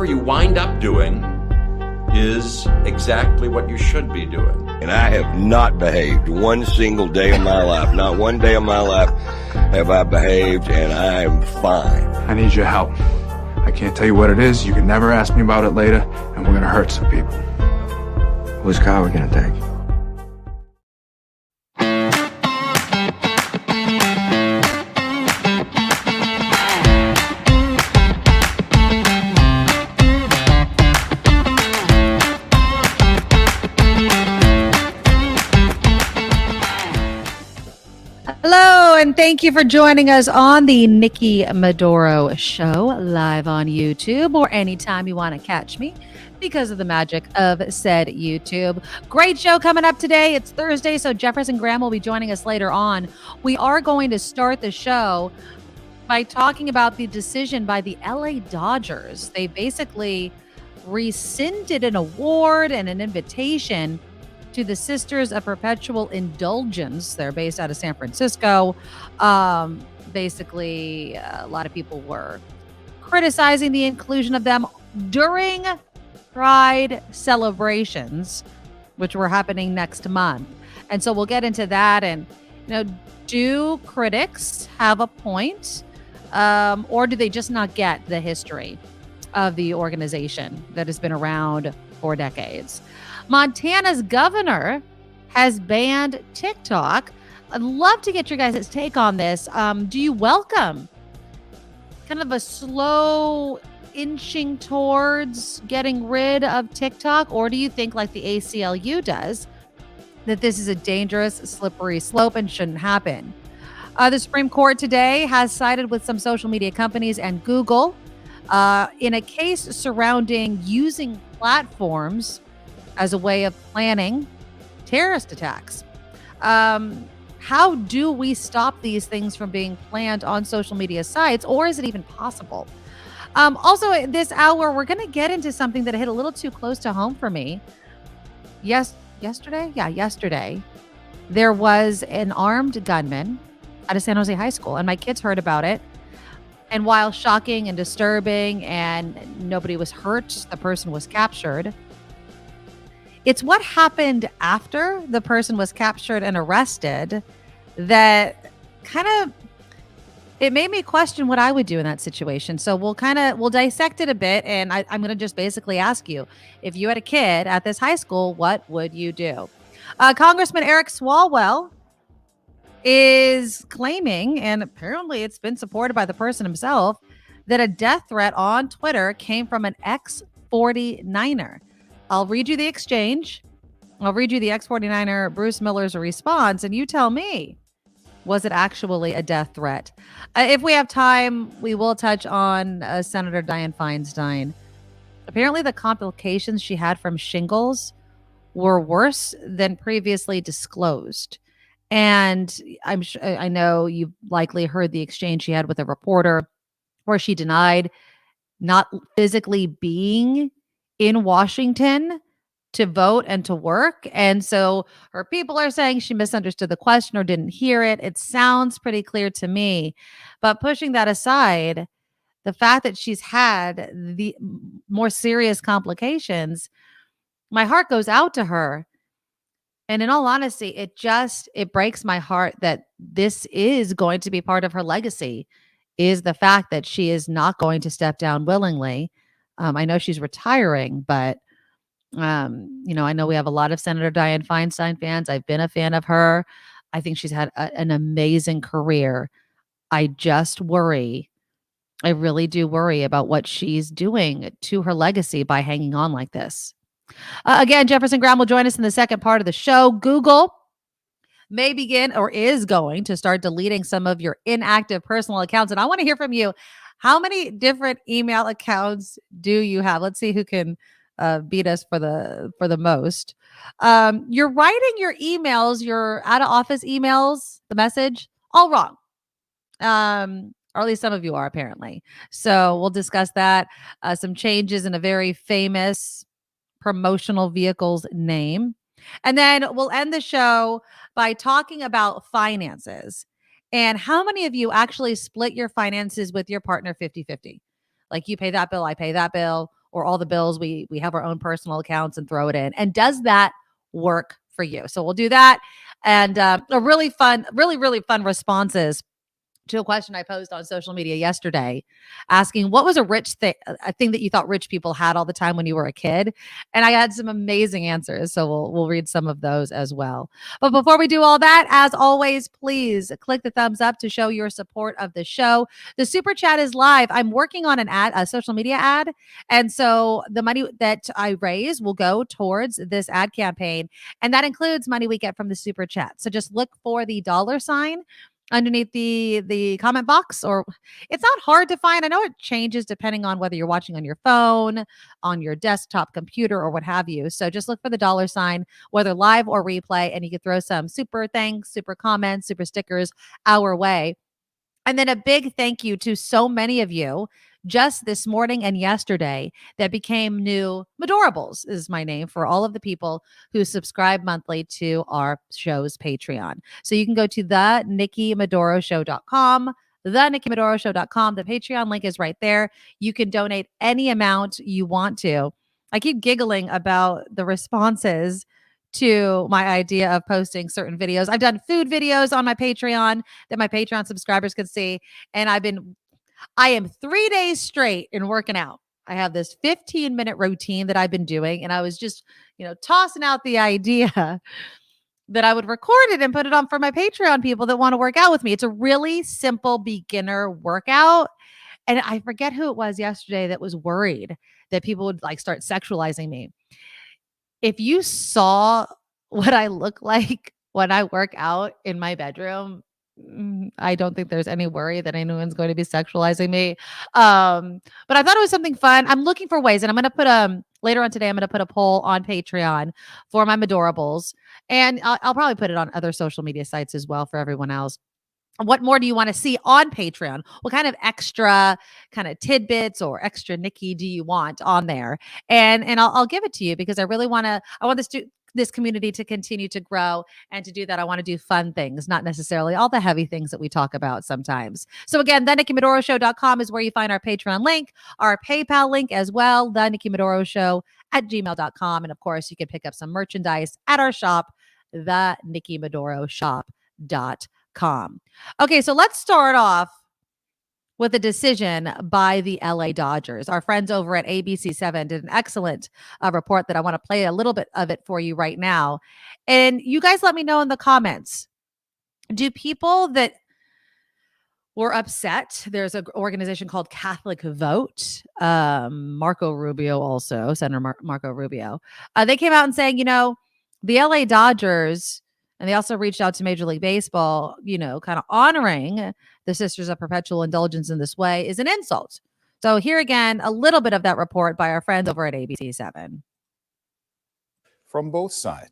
whatever you wind up doing is exactly what you should be doing. And I have not behaved one single day of my life. Not one day of my life have I behaved, and I am fine. I need your help. I can't tell you what it is. You can never ask me about it later, and we're going to hurt some people. Whose car are we going to take? Hello, and thank you for joining us on the Nikki Medoro Show, live on YouTube, or anytime you want to catch me because of the magic of said YouTube. Great show coming up today. It's Thursday, so Jefferson Graham will be joining us later on. We are going to start the show by talking about the decision by the LA Dodgers. They basically rescinded an award and an invitation to the Sisters of Perpetual Indulgence. They're based out of San Francisco. Basically, a lot of people were criticizing the inclusion of them during Pride celebrations, which were happening next month. And so we'll get into that. And, do critics have a point? Or do they just not get the history of the organization that has been around for decades? Montana's governor has banned TikTok. I'd love to get your guys' take on this. Do you welcome kind of a slow inching towards getting rid of TikTok? Or do you think, like the ACLU does, that this is a dangerous, slippery slope and shouldn't happen? The Supreme Court today has sided with some social media companies and Google in a case surrounding using platforms as a way of planning terrorist attacks. How do we stop these things from being planned on social media sites, or is it even possible? Also, this hour, we're going to get into something that hit a little too close to home for me. Yesterday, there was an armed gunman at a San Jose high school, and my kids heard about it. And while shocking and disturbing and nobody was hurt, the person was captured. It's what happened after the person was captured and arrested that it made me question what I would do in that situation. So we'll dissect it a bit. And I'm going to just basically ask you, if you had a kid at this high school, what would you do? Congressman Eric Swalwell is claiming, and apparently it's been supported by the person himself, that a death threat on Twitter came from an ex-49er. I'll read you the exchange. I'll read you the ex-49er Bruce Miller's response, and you tell me, was it actually a death threat? If we have time, we will touch on Senator Dianne Feinstein. Apparently, the complications she had from shingles were worse than previously disclosed. And I know you've likely heard the exchange she had with a reporter where she denied not physically being in Washington to vote and to work. And so her people are saying she misunderstood the question or didn't hear it. It sounds pretty clear to me. But pushing that aside, the fact that she's had the more serious complications, my heart goes out to her. And in all honesty, it breaks my heart that this is going to be part of her legacy, is the fact that she is not going to step down willingly. I know she's retiring, but, I know we have a lot of Senator Dianne Feinstein fans. I've been a fan of her. I think she's had an amazing career. I just worry. I really do worry about what she's doing to her legacy by hanging on like this. Again, Jefferson Graham will join us in the second part of the show. Google may begin or is going to start deleting some of your inactive personal accounts. And I want to hear from you. How many different email accounts do you have? Let's see who can beat us for the most. You're writing your emails, your out of office emails, the message, all wrong. Or at least some of you are, apparently. So we'll discuss that. Some changes in a very famous promotional vehicle's name. And then we'll end the show by talking about finances. And how many of you actually split your finances with your partner 50-50? Like, you pay that bill, I pay that bill, or all the bills. We have our own personal accounts and throw it in. And does that work for you? So we'll do that. And a really fun responses to a question I posed on social media yesterday, asking what was a thing that you thought rich people had all the time when you were a kid, and I had some amazing answers. So we'll read some of those as well. But before we do all that, as always, please click the thumbs up to show your support of the show. The super chat is live. I'm working on a social media ad, and so the money that I raise will go towards this ad campaign, and that includes money we get from the super chat. So just look for the $sign underneath the comment box, or it's not hard to find. I know it changes depending on whether you're watching on your phone, on your desktop computer, or what have you. So just look for the $sign, whether live or replay, and you can throw some super thanks, super comments, super stickers our way. And then a big thank you to so many of you just this morning and yesterday that became new Medorables is my name for all of the people who subscribe monthly to our show's Patreon. So you can go to the NikkiMedoroShow.com, theNikkiMedoroShow.com. The Patreon link is right there. You can donate any amount you want to. I keep giggling about the responses to my idea of posting certain videos. I've done food videos on my Patreon that my Patreon subscribers could see. And I am 3 days straight in working out. I have this 15-minute routine that I've been doing. And I was just, tossing out the idea that I would record it and put it on for my Patreon people that want to work out with me. It's a really simple beginner workout. And I forget who it was yesterday that was worried that people would start sexualizing me. If you saw what I look like when I work out in my bedroom, I don't think there's any worry that anyone's going to be sexualizing me. But I thought it was something fun. I'm looking for ways, and I'm going to put later on today, I'm going to put a poll on Patreon for my Medorables, and I'll probably put it on other social media sites as well for everyone else. What more do you want to see on Patreon? What kind of extra kind of tidbits or extra Nikki do you want on there? And I'll give it to you because I really want this community to continue to grow. And to do that, I want to do fun things, not necessarily all the heavy things that we talk about sometimes. So again, the NikkiMedoroShow.com is where you find our Patreon link, our PayPal link as well, the Nikki Medoro Show at gmail.com. And of course, you can pick up some merchandise at our shop, the Nikki Medoro Shop.com. Okay, so let's start off with a decision by the LA Dodgers. Our friends over at ABC7 did an excellent report that I want to play a little bit of it for you right now. And you guys let me know in the comments. Do people that were upset, there's an organization called Catholic Vote, Marco Rubio also, Senator Marco Rubio, they came out and saying, the LA Dodgers, and they also reached out to Major League Baseball, kind of honoring the Sisters of Perpetual Indulgence in this way is an insult. So here again, a little bit of that report by our friends over at ABC7. From both sides.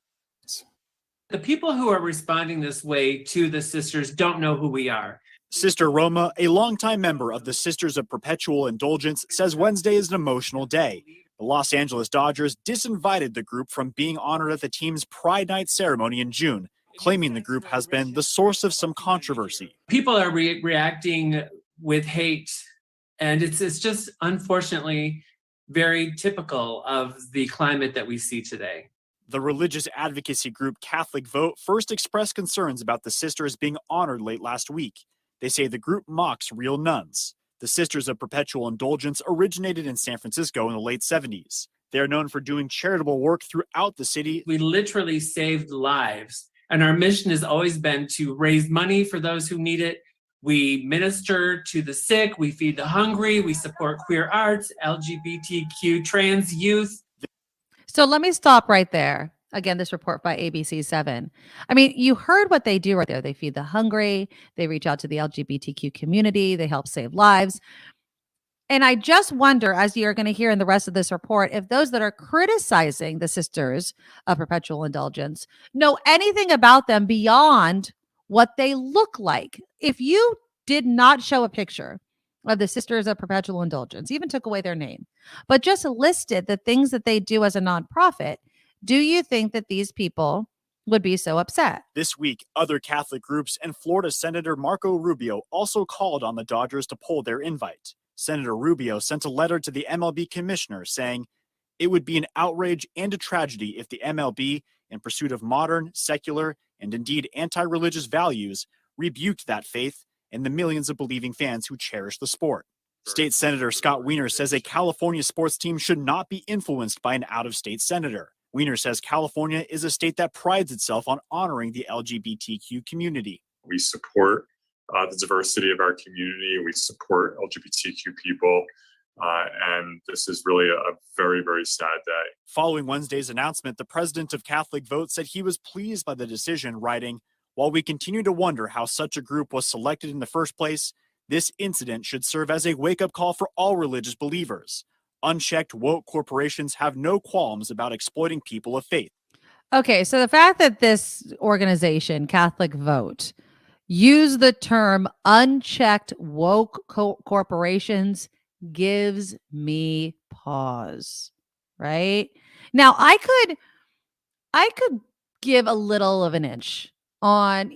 The people who are responding this way to the sisters don't know who we are. Sister Roma, a longtime member of the Sisters of Perpetual Indulgence, says Wednesday is an emotional day. The Los Angeles Dodgers disinvited the group from being honored at the team's Pride Night ceremony in June, claiming the group has been the source of some controversy. People are reacting with hate, and it's just unfortunately very typical of the climate that we see today. The religious advocacy group Catholic Vote first expressed concerns about the sisters being honored late last week. They say the group mocks real nuns. The Sisters of Perpetual Indulgence originated in San Francisco in the late 70s. They are known for doing charitable work throughout the city. We literally saved lives, and our mission has always been to raise money for those who need it. We minister to the sick, we feed the hungry, we support queer arts, LGBTQ, trans youth. So let me stop right there. Again, this report by ABC7. I mean, you heard what they do right there. They feed the hungry. They reach out to the LGBTQ community. They help save lives. And I just wonder, as you're going to hear in the rest of this report, if those that are criticizing the Sisters of Perpetual Indulgence know anything about them beyond what they look like. If you did not show a picture of the Sisters of Perpetual Indulgence, even took away their name, but just listed the things that they do as a nonprofit, do you think that these people would be so upset? This week, other Catholic groups and Florida Senator Marco Rubio also called on the Dodgers to pull their invite. Senator Rubio sent a letter to the MLB commissioner saying, "It would be an outrage and a tragedy if the MLB, in pursuit of modern, secular, and indeed anti-religious values, rebuked that faith and the millions of believing fans who cherish the sport." State Senator Scott Wiener says a California sports team should not be influenced by an out-of-state senator. Wiener says California is a state that prides itself on honoring the LGBTQ community. We support the diversity of our community. We support LGBTQ people. And this is really a very, very sad day. Following Wednesday's announcement, the president of Catholic Vote said he was pleased by the decision, writing, "While we continue to wonder how such a group was selected in the first place, this incident should serve as a wake-up call for all religious believers. Unchecked woke corporations have no qualms about exploiting people of faith." Okay, so the fact that this organization, Catholic Vote, use the term unchecked woke corporations gives me pause, right? Now, I could give a little of an inch on,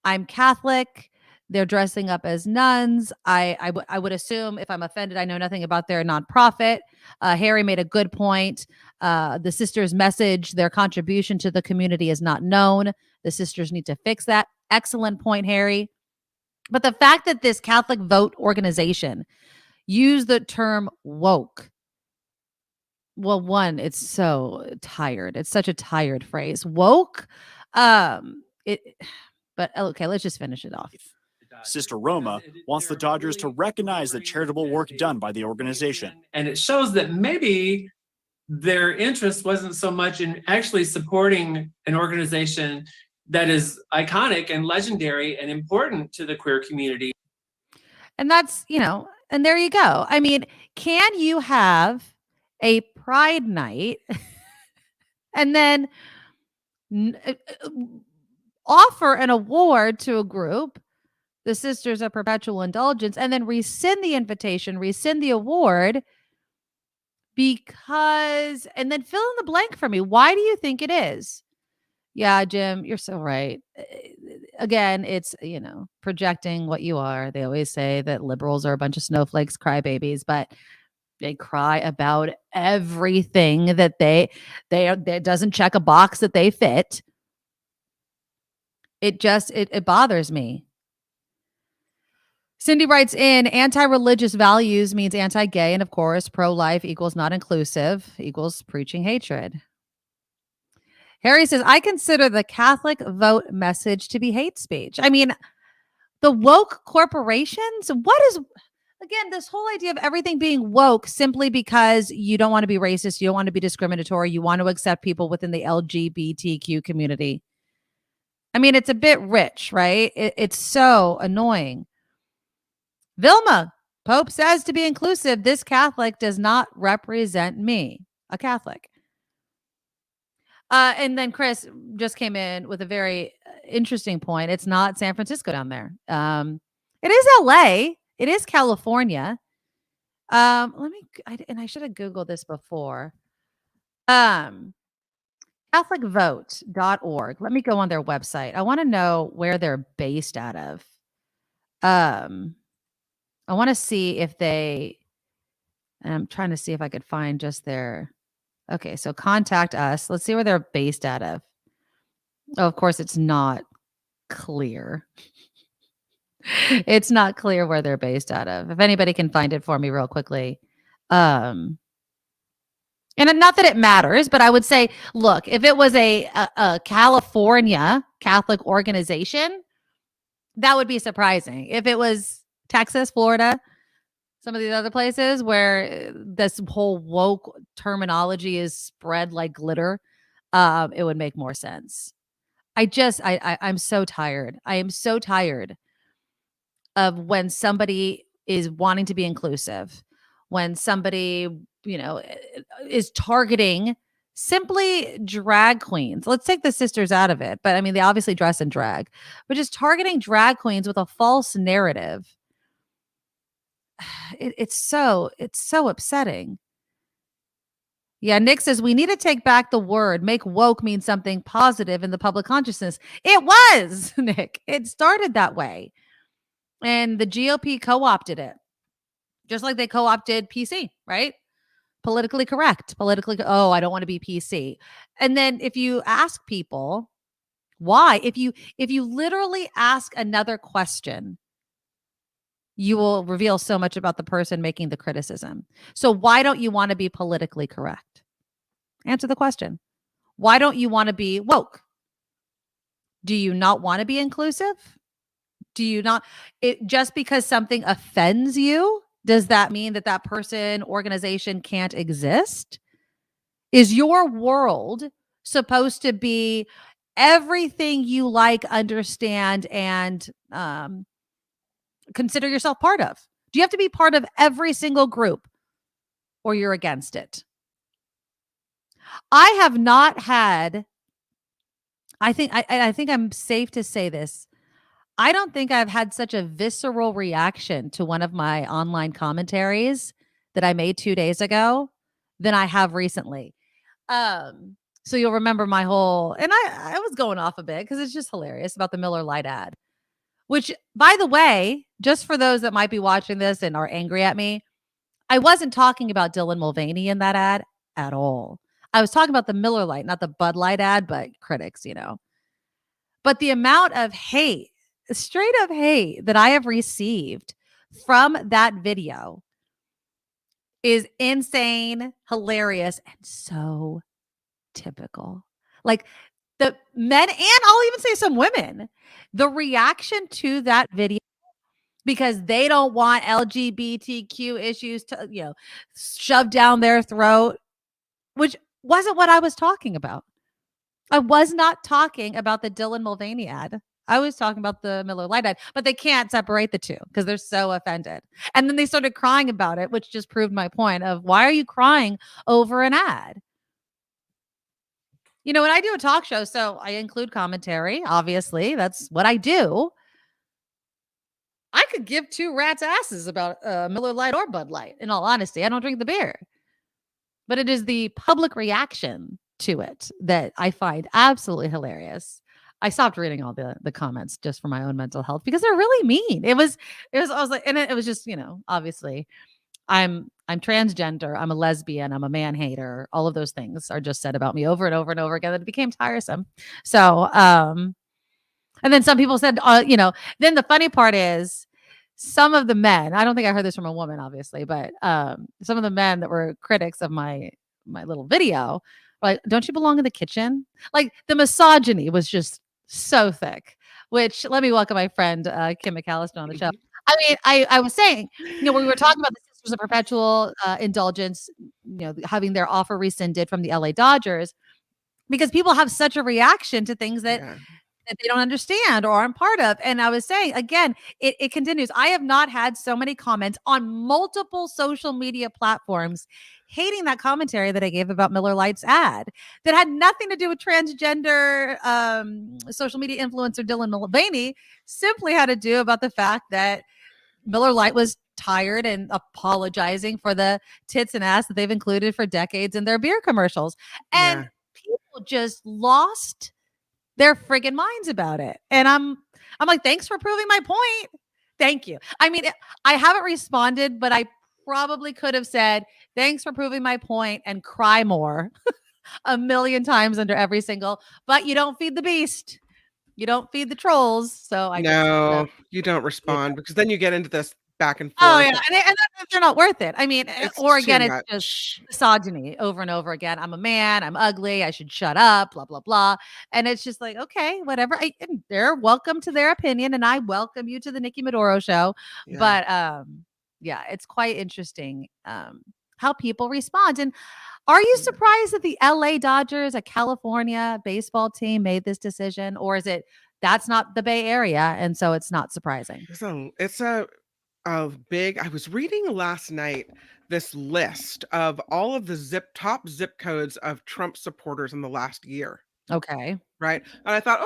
I'm Catholic, they're dressing up as nuns. I would assume, if I'm offended, I know nothing about their nonprofit. Harry made a good point. The sisters' message, their contribution to the community is not known. The sisters need to fix that. Excellent point, Harry. But the fact that this Catholic Vote organization used the term woke, well, one, it's so tired. It's such a tired phrase. Woke. But okay, let's just finish it off. Sister Roma wants the Dodgers to recognize the charitable work done by the organization. And it shows that maybe their interest wasn't so much in actually supporting an organization that is iconic and legendary and important to the queer community. And that's, and there you go. I mean, can you have a Pride night and then offer an award to a group, the Sisters of Perpetual Indulgence, and then rescind the invitation, rescind the award because, and then fill in the blank for me. Why do you think it is? Yeah, Jim, you're so right. Again, it's, projecting what you are. They always say that liberals are a bunch of snowflakes, crybabies, but they cry about everything that that doesn't check a box that they fit. It bothers me. Cindy writes in, anti-religious values means anti-gay, and of course, pro-life equals not inclusive, equals preaching hatred. Harry says, I consider the Catholic Vote message to be hate speech. I mean, the woke corporations, again, this whole idea of everything being woke simply because you don't want to be racist, you don't want to be discriminatory, you want to accept people within the LGBTQ community. I mean, it's a bit rich, right? It's so annoying. Vilma, Pope says to be inclusive, this Catholic does not represent me, a Catholic. And then Chris just came in with a very interesting point. It's not San Francisco down there. It is LA. It is California. I should have Googled this before. CatholicVote.org. Let me go on their website. I want to know where they're based out of. I want to see if I'm trying to see if I could find just their. Okay, so contact us. Let's see where they're based out of. Oh, of course, it's not clear. It's not clear where they're based out of. If anybody can find it for me real quickly. And not that it matters, but I would say, look, if it was a California Catholic organization, that would be surprising. If it was Texas, Florida, some of these other places where this whole woke terminology is spread like glitter, it would make more sense. I'm so tired. I am so tired of when somebody is wanting to be inclusive, when somebody, is targeting simply drag queens. Let's take the sisters out of it. But I mean, they obviously dress in drag, but just targeting drag queens with a false narrative. It's so upsetting. Yeah, Nick says we need to take back the word. Make woke mean something positive in the public consciousness. It was, Nick. It started that way. And the GOP co-opted it. Just like they co-opted PC, right? Politically correct, oh, I don't want to be PC. And then if you ask people why, if you literally ask another question, you will reveal so much about the person making the criticism. So why don't you want to be politically correct? Answer the question. Why don't you want to be woke? Do you not want to be inclusive? Do you not? Just because something offends you, does that mean that that person, organization can't exist? Is your world supposed to be everything you like, understand, and consider yourself part of? Do you have to be part of every single group, or you're against it? I have not had, I think I'm safe to say this. I don't think I've had such a visceral reaction to one of my online commentaries that I made 2 days ago than I have recently. So you'll remember my whole, and I was going off a bit because it's just hilarious about the Miller Lite ad, which, by the way, just for those that might be watching this and are angry at me, I wasn't talking about Dylan Mulvaney in that ad at all. I was talking about the Miller Lite, not the Bud Light ad, but critics, But the amount of hate, straight up hate that I have received from that video is insane, hilarious, and so typical. Like the men, and I'll even say some women, the reaction to that video, because they don't want LGBTQ issues to, shoved down their throat, which wasn't what I was talking about. I was not talking about the Dylan Mulvaney ad. I was talking about the Miller Lite ad, but they can't separate the two because they're so offended. And then they started crying about it, which just proved my point of, why are you crying over an ad? When I do a talk show, so I include commentary, obviously, that's what I do. I could give two rats' asses about Miller Lite or Bud Light. In all honesty, I don't drink the beer. But it is the public reaction to it that I find absolutely hilarious. I stopped reading all the comments just for my own mental health because they're really mean. I was like, and it was just, obviously I'm transgender, I'm a lesbian, I'm a man hater. All of those things are just said about me over and over and over again. That it became tiresome. So, and then some people said, then the funny part is, some of the men, I don't think I heard this from a woman, obviously, but some of the men that were critics of my little video, like, don't you belong in the kitchen? Like, the misogyny was just so thick, which, let me welcome my friend, Kim McAllister on the show. I mean, I was saying, when we were talking about the Sisters of Perpetual, Indulgence, having their offer rescinded from the LA Dodgers, because people have such a reaction to things that they don't understand or aren't part of. And I was saying, again, it continues. I have not had so many comments on multiple social media platforms hating that commentary that I gave about Miller Lite's ad that had nothing to do with transgender social media influencer Dylan Mulvaney, simply had to do about the fact that Miller Lite was tired and apologizing for the tits and ass that they've included for decades in their beer commercials. And people just lost their friggin' minds about it. And I'm like, thanks for proving my point. Thank you. I mean, I haven't responded, but I probably could have said, thanks for proving my point, and cry more a million times under every single, but you don't feed the beast. You don't feed the trolls. So you don't respond because then you get into this back and forth. Oh yeah, and they're not worth it. I mean, or again, it's just misogyny over and over again. I'm a man. I'm ugly. I should shut up. Blah blah blah. And it's just like, okay, whatever. They're welcome to their opinion, and I welcome you to the Nikki Medoro Show. Yeah. But it's quite interesting how people respond. And are you surprised that the LA Dodgers, a California baseball team, made this decision, or is it that's not the Bay Area, and so it's not surprising? It's a big. I was reading last night this list of all of the top zip codes of Trump supporters in the last year. Okay. Right. And I thought,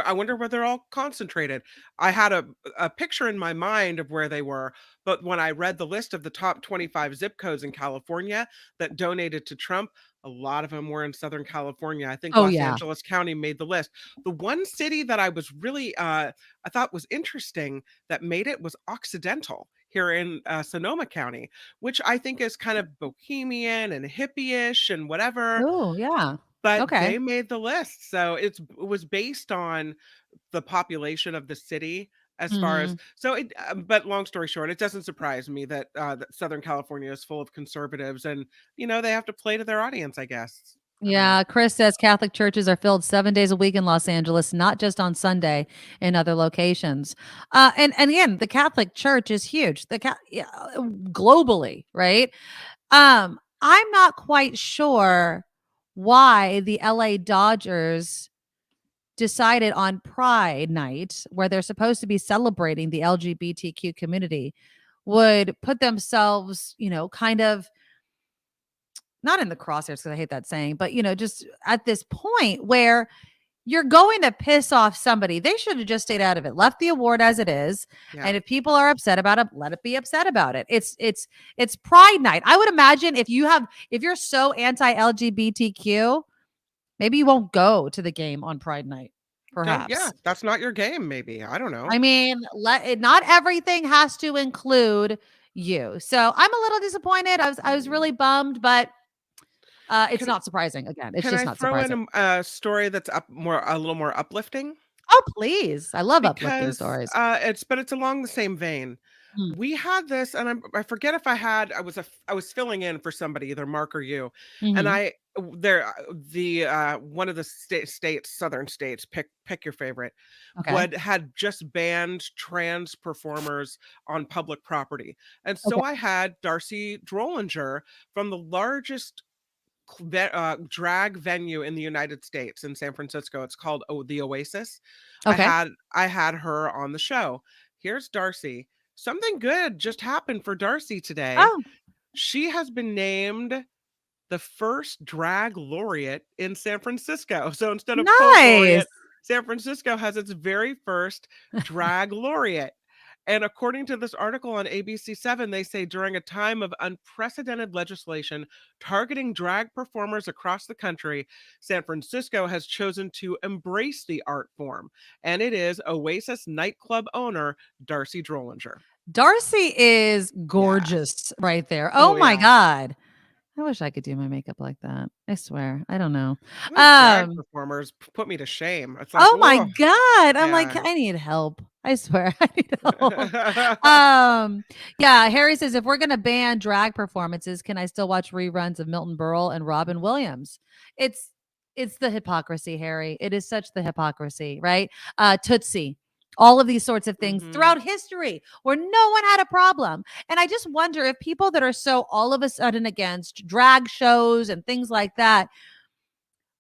I wonder where they're all concentrated. I had a picture in my mind of where they were. But when I read the list of the top 25 zip codes in California that donated to Trump, a lot of them were in Southern California. I think Los Angeles County made the list. The one city that I was really, I thought was interesting that made it was Occidental here in Sonoma County, which I think is kind of bohemian and hippie-ish and whatever. Oh, yeah. But Okay. they made the list. So it was based on the population of the city as far as but long story short, it doesn't surprise me that that Southern California is full of conservatives, and they have to play to their audience, I guess. Yeah, Chris says Catholic churches are filled 7 days a week in Los Angeles, not just on Sunday in other locations. And again, the Catholic Church is huge. Globally, right? I'm not quite sure why the LA Dodgers decided on Pride Night, where they're supposed to be celebrating the LGBTQ community, would put themselves, kind of not in the crosshairs, because I hate that saying, but just at this point where you're going to piss off somebody. They should have just stayed out of it, left the award as it is. Yeah. And if people are upset about it, let it be upset about it. It's Pride Night. I would imagine if you're so anti-LGBTQ, maybe you won't go to the game on Pride Night. Perhaps. Yeah, that's not your game, maybe. I don't know. I mean, not everything has to include you. So I'm a little disappointed. I was really bummed, but it's not surprising. Again, it's just not surprising. Can I throw in a story that's a little more uplifting? Oh, please. I love uplifting stories. It's along the same vein. We had this, and I forget if I was filling in for somebody, either Mark or you, and one of the states, southern states, pick your favorite, had just banned trans performers on public property, and so I had Darcy Drollinger from the largest drag venue in the United States in San Francisco. It's called the Oasis. I had her on the show. Here's Darcy. Something good just happened for Darcy today. Oh. She has been named the first drag laureate in San Francisco. So instead of poet laureate, San Francisco has its very first drag laureate. And according to this article on ABC7, they say during a time of unprecedented legislation targeting drag performers across the country, San Francisco has chosen to embrace the art form. And it is Oasis nightclub owner, Darcy Drollinger. Darcy is gorgeous right there. Oh my God. I wish I could do my makeup like that. I swear. I don't know. Drag performers put me to shame. It's like, oh my God. I'm like, I need help. I swear I need help. Yeah, Harry says, if we're going to ban drag performances, can I still watch reruns of Milton Berle and Robin Williams? It's the hypocrisy, Harry. It is such the hypocrisy, right? Tootsie. All of these sorts of things throughout history where no one had a problem. And I just wonder if people that are so all of a sudden against drag shows and things like that,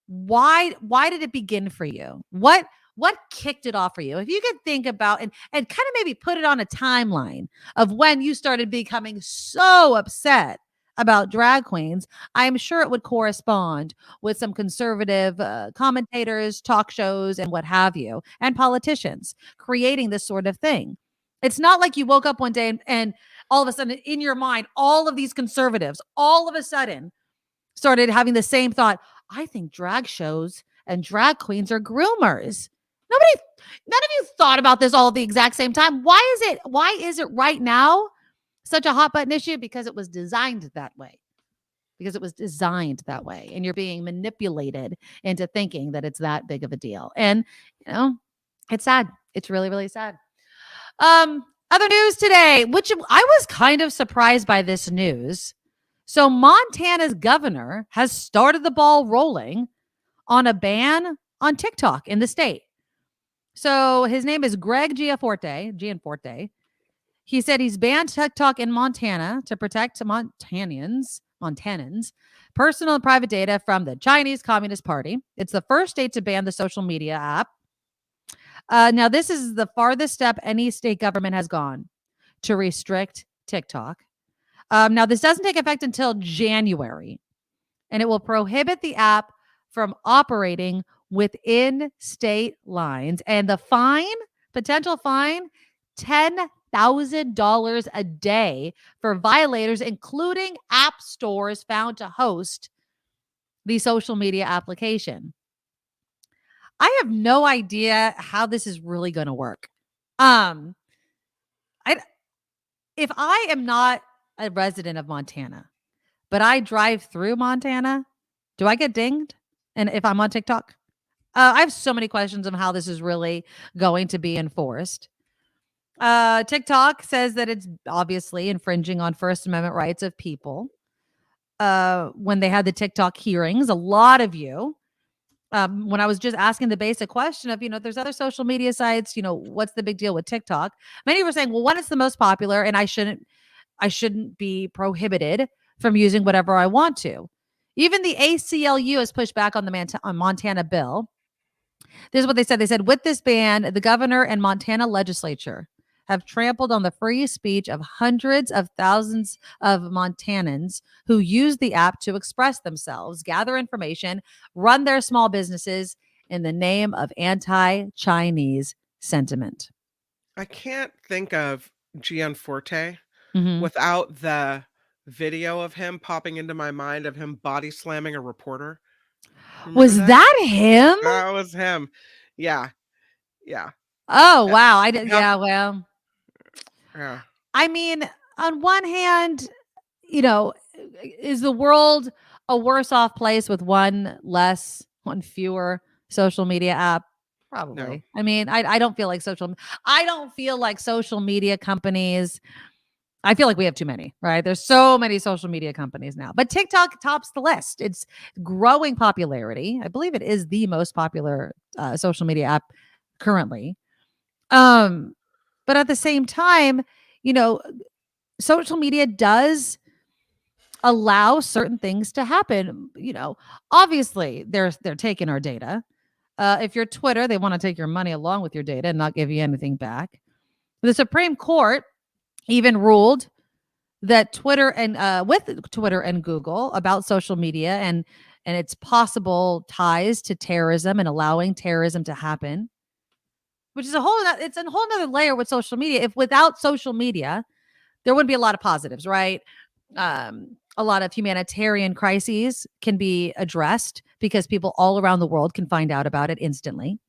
why did it begin for you? What kicked it off for you? If you could think about and kind of maybe put it on a timeline of when you started becoming so upset about drag queens, I'm sure it would correspond with some conservative commentators, talk shows, and what have you, and politicians creating this sort of thing. It's not like you woke up one day and all of a sudden in your mind, all of these conservatives all of a sudden started having the same thought. I think drag shows and drag queens are groomers. None of you thought about this all at the exact same time. Why is it right now such a hot button issue? Because it was designed that way. And you're being manipulated into thinking that it's that big of a deal. And, it's sad. It's really, really sad. Other news today, which I was kind of surprised by this news. So Montana's governor has started the ball rolling on a ban on TikTok in the state. So his name is Greg Gianforte. He said he's banned TikTok in Montana to protect Montanans' personal and private data from the Chinese Communist Party. It's the first state to ban the social media app. Now, this is the farthest step any state government has gone to restrict TikTok. Now, this doesn't take effect until January, and it will prohibit the app from operating within state lines. And the potential fine, $10,000 a day for violators, including app stores found to host the social media application. I have no idea how this is really going to work. if I am not a resident of Montana, but I drive through Montana, do I get dinged? And if I'm on TikTok? I have so many questions on how this is really going to be enforced. TikTok says that it's obviously infringing on First Amendment rights of people. When they had the TikTok hearings, a lot of you, when I was just asking the basic question of, there's other social media sites, what's the big deal with TikTok? Many were saying, well, one, it's the most popular and I shouldn't be prohibited from using whatever I want to. Even the ACLU has pushed back on the Montana bill. This is what they said. They said, with this ban, the governor and Montana legislature have trampled on the free speech of hundreds of thousands of Montanans who use the app to express themselves, gather information, run their small businesses in the name of anti-Chinese sentiment. I can't think of Gianforte Mhm. without the video of him popping into my mind of him body slamming a reporter. Remember Was that him? That was him. Yeah. Yeah. Oh, wow. I didn't. Yep. Yeah, well, Yeah. I mean, on one hand, is the world a worse off place with one fewer social media app? Probably. No. I mean, I don't feel like social media companies. I feel like we have too many, right? There's so many social media companies now, but TikTok tops the list. It's growing popularity. I believe it is the most popular social media app currently. But at the same time, social media does allow certain things to happen. Obviously they're taking our data. If you're Twitter, they want to take your money along with your data and not give you anything back. The Supreme Court even ruled that Twitter and with Twitter and Google about social media and its possible ties to terrorism and allowing terrorism to happen, which is a whole nother layer with social media. If without social media, there wouldn't be a lot of positives, right? A lot of humanitarian crises can be addressed because people all around the world can find out about it instantly.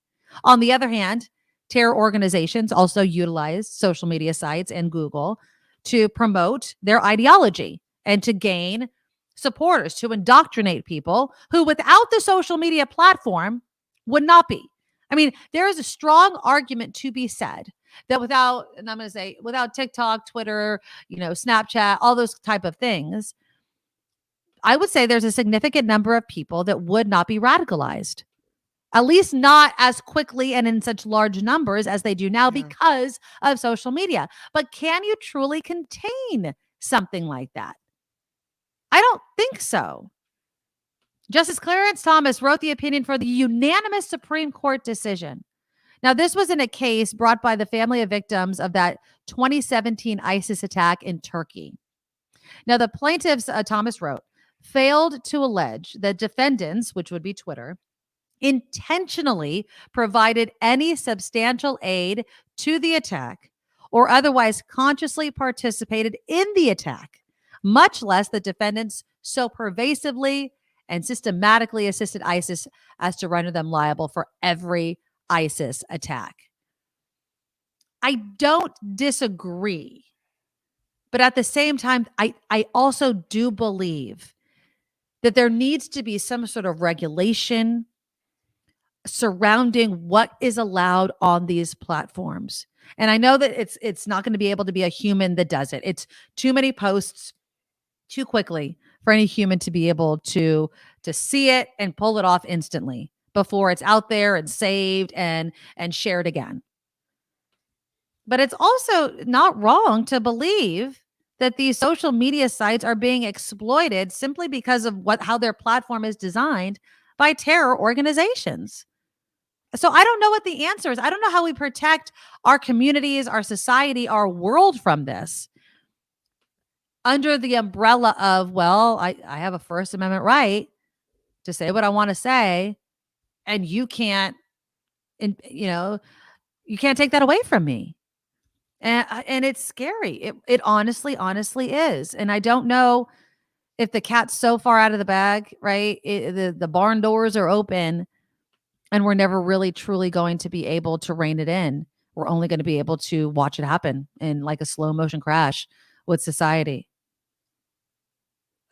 On the other hand, terror organizations also utilize social media sites and Google to promote their ideology and to gain supporters, to indoctrinate people who without the social media platform would not be. I mean, there is a strong argument to be said that without TikTok, Twitter, Snapchat, all those type of things, I would say there's a significant number of people that would not be radicalized. At least not as quickly and in such large numbers as they do now because of social media. But can you truly contain something like that? I don't think so. Justice Clarence Thomas wrote the opinion for the unanimous Supreme Court decision. Now, this was in a case brought by the family of victims of that 2017 ISIS attack in Turkey. Now, the plaintiffs, Thomas wrote, failed to allege that defendants, which would be Twitter, intentionally provided any substantial aid to the attack or otherwise consciously participated in the attack, much less the defendants so pervasively and systematically assisted ISIS as to render them liable for every ISIS attack. I don't disagree, but at the same time, I also do believe that there needs to be some sort of regulation surrounding what is allowed on these platforms. And I know that it's not going to be able to be a human that does it. It's too many posts too quickly for any human to be able to see it and pull it off instantly before it's out there and saved and shared again. But it's also not wrong to believe that these social media sites are being exploited simply because of how their platform is designed by terror organizations. So I don't know what the answer is. I don't know how we protect our communities, our society, our world from this under the umbrella of, well, I have a First Amendment right to say what I want to say, and you can't take that away from me. And it's scary. It honestly is. And I don't know if the cat's so far out of the bag, right? The barn doors are open and we're never really truly going to be able to rein it in we're only going to be able to watch it happen in like a slow motion crash with society.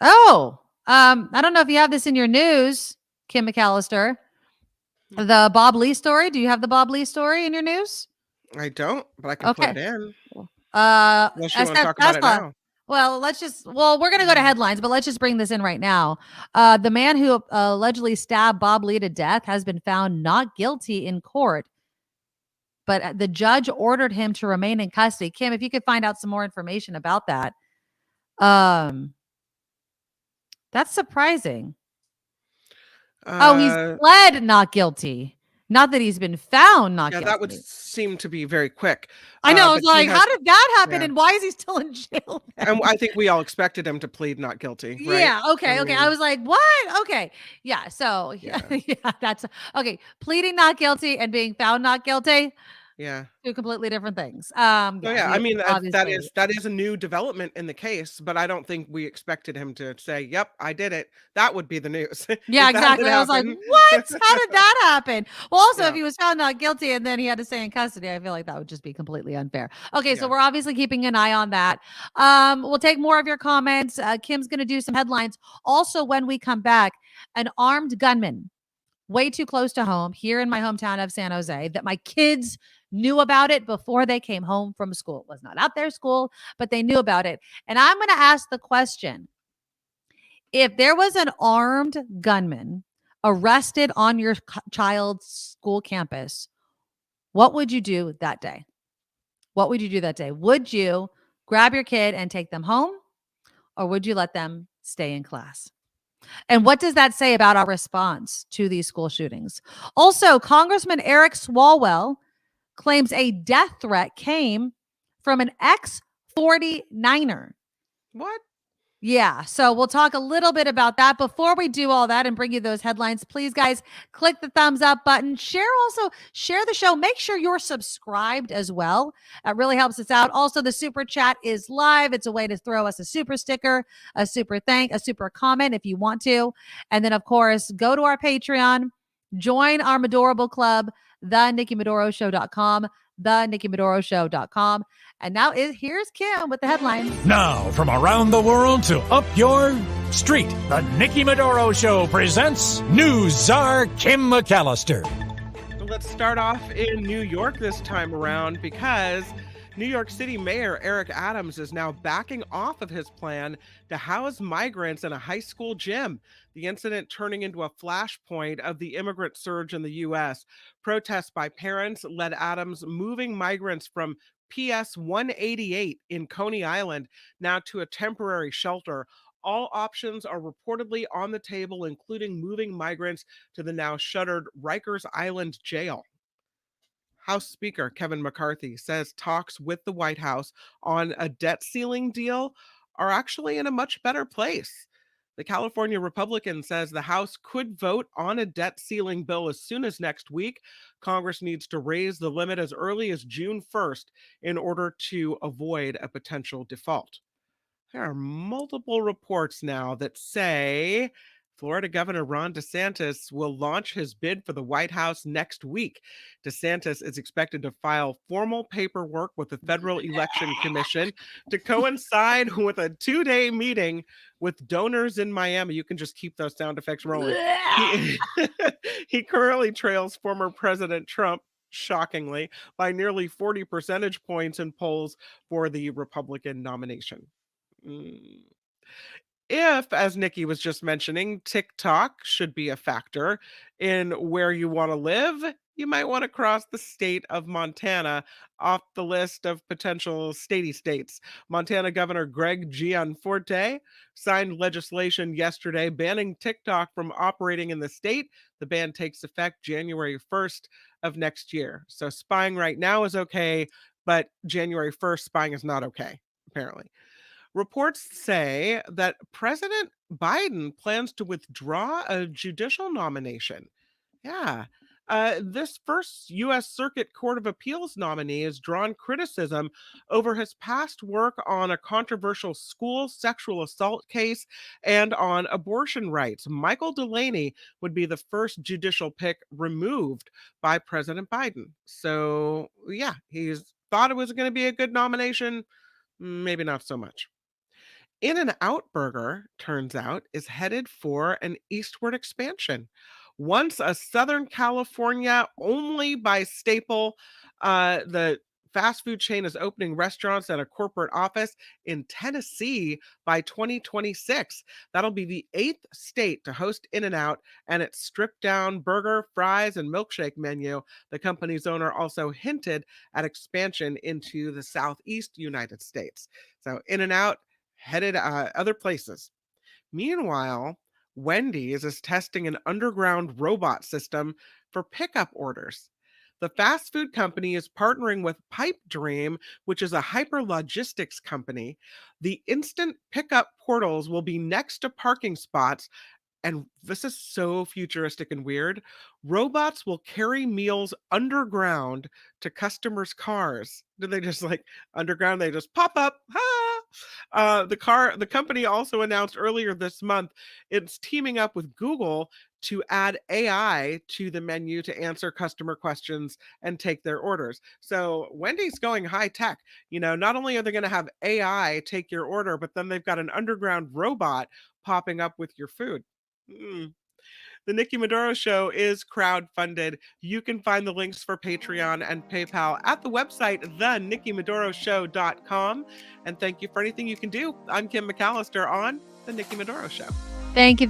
Oh, I don't know if you have this in your news, Kim McAllister. The Bob Lee story. Do you have the Bob Lee story in your news? I don't, but I can put it in. Unless you want to talk about it now. Well, we're going to go to headlines, but let's just bring this in right now. The man who allegedly stabbed Bob Lee to death has been found not guilty in court, but the judge ordered him to remain in custody. Kim, if you could find out some more information about that. That's surprising. He's pled not guilty. Not that he's been found not guilty. That would seem to be very quick. I know. I was like, how did that happen? And why is he still in jail? And I think we all expected him to plead not guilty. Right? Yeah. Okay. Okay. I was like, what? Okay. Yeah. So yeah, that's okay. Pleading not guilty and being found not guilty. Yeah. Two completely different things. I mean, that is a new development in the case, but I don't think we expected him to say, yep, I did it. That would be the news. Yeah, exactly. I was like, what? How did that happen? Well, also, if he was found not guilty and then he had to stay in custody, I feel like that would just be completely unfair. Okay, so we're obviously keeping an eye on that. We'll take more of your comments. Kim's going to do some headlines. Also, when we come back, an armed gunman way too close to home here in my hometown of San Jose that my kids knew about it before they came home from school. It was not at their school, but they knew about it. And I'm going to ask the question, if there was an armed gunman arrested on your child's school campus, what would you do that day? What would you do that day? Would you grab your kid and take them home, or would you let them stay in class? And what does that say about our response to these school shootings? Also, Congressman Eric Swalwell claims a death threat came from an ex-49er. What? Yeah, so we'll talk a little bit about that. Before we do all that and bring you those headlines, please, guys, click the thumbs up button. Share the show. Make sure you're subscribed as well. That really helps us out. Also, the super chat is live. It's a way to throw us a super sticker, a super thank, a super comment if you want to. And then, of course, go to our Patreon, join our Medorable Club, TheNikkiMedoroShow.com, TheNikkiMedoroShow.com. And now here's Kim with the headlines. Now, from around the world to up your street, the Nikki Medoro Show presents News Czar Kim McAllister. Let's start off in New York this time around because New York City Mayor Eric Adams is now backing off of his plan to house migrants in a high school gym. The incident turning into a flashpoint of the immigrant surge in the U.S. Protests by parents led Adams moving migrants from PS 188 in Coney Island now to a temporary shelter. All options are reportedly on the table, including moving migrants to the now shuttered Rikers Island jail. House Speaker Kevin McCarthy says talks with the White House on a debt ceiling deal are actually in a much better place. The California Republican says the House could vote on a debt ceiling bill as soon as next week. Congress needs to raise the limit as early as June 1st in order to avoid a potential default. There are multiple reports now that say Florida Governor Ron DeSantis will launch his bid for the White House next week. DeSantis is expected to file formal paperwork with the Federal Election Commission to coincide with a 2-day meeting with donors in Miami. You can just keep those sound effects rolling. He currently trails former President Trump, shockingly, by nearly 40 percentage points in polls for the Republican nomination. If, as Nikki was just mentioning, TikTok should be a factor in where you want to live, you might want to cross the state of Montana off the list of potential statey states. Montana Governor Greg Gianforte signed legislation yesterday banning TikTok from operating in the state. The ban takes effect January 1st of next year. So spying right now is okay, but January 1st, spying is not okay, apparently. Reports say that President Biden plans to withdraw a judicial nomination. Yeah, This first U.S. Circuit Court of Appeals nominee has drawn criticism over his past work on a controversial school sexual assault case and on abortion rights. Michael Delaney would be the first judicial pick removed by President Biden. So, yeah, he's thought it was going to be a good nomination. Maybe not so much. In-N-Out Burger, turns out, is headed for an eastward expansion. Once a Southern California only by staple, the fast food chain is opening restaurants and a corporate office in Tennessee by 2026. That'll be the 8th state to host In-N-Out and its stripped down burger, fries, and milkshake menu. The company's owner also hinted at expansion into the Southeast United States. So In-N-Out headed other places. Meanwhile, Wendy's is testing an underground robot system for pickup orders. The fast food company is partnering with Pipe Dream, which is a hyperlogistics company. The instant pickup portals will be next to parking spots. And this is so futuristic and weird. Robots will carry meals underground to customers' cars. Do they just like underground? They just pop up. The company also announced earlier this month it's teaming up with Google to add AI to the menu to answer customer questions and take their orders. So Wendy's going high tech. Not only are they going to have AI take your order, but then they've got an underground robot popping up with your food. The Nikki Medoro Show is crowdfunded. You can find the links for Patreon and PayPal at the website, thenikkimedoroshow.com. And thank you for anything you can do. I'm Kim McAllister on The Nikki Medoro Show. Thank you,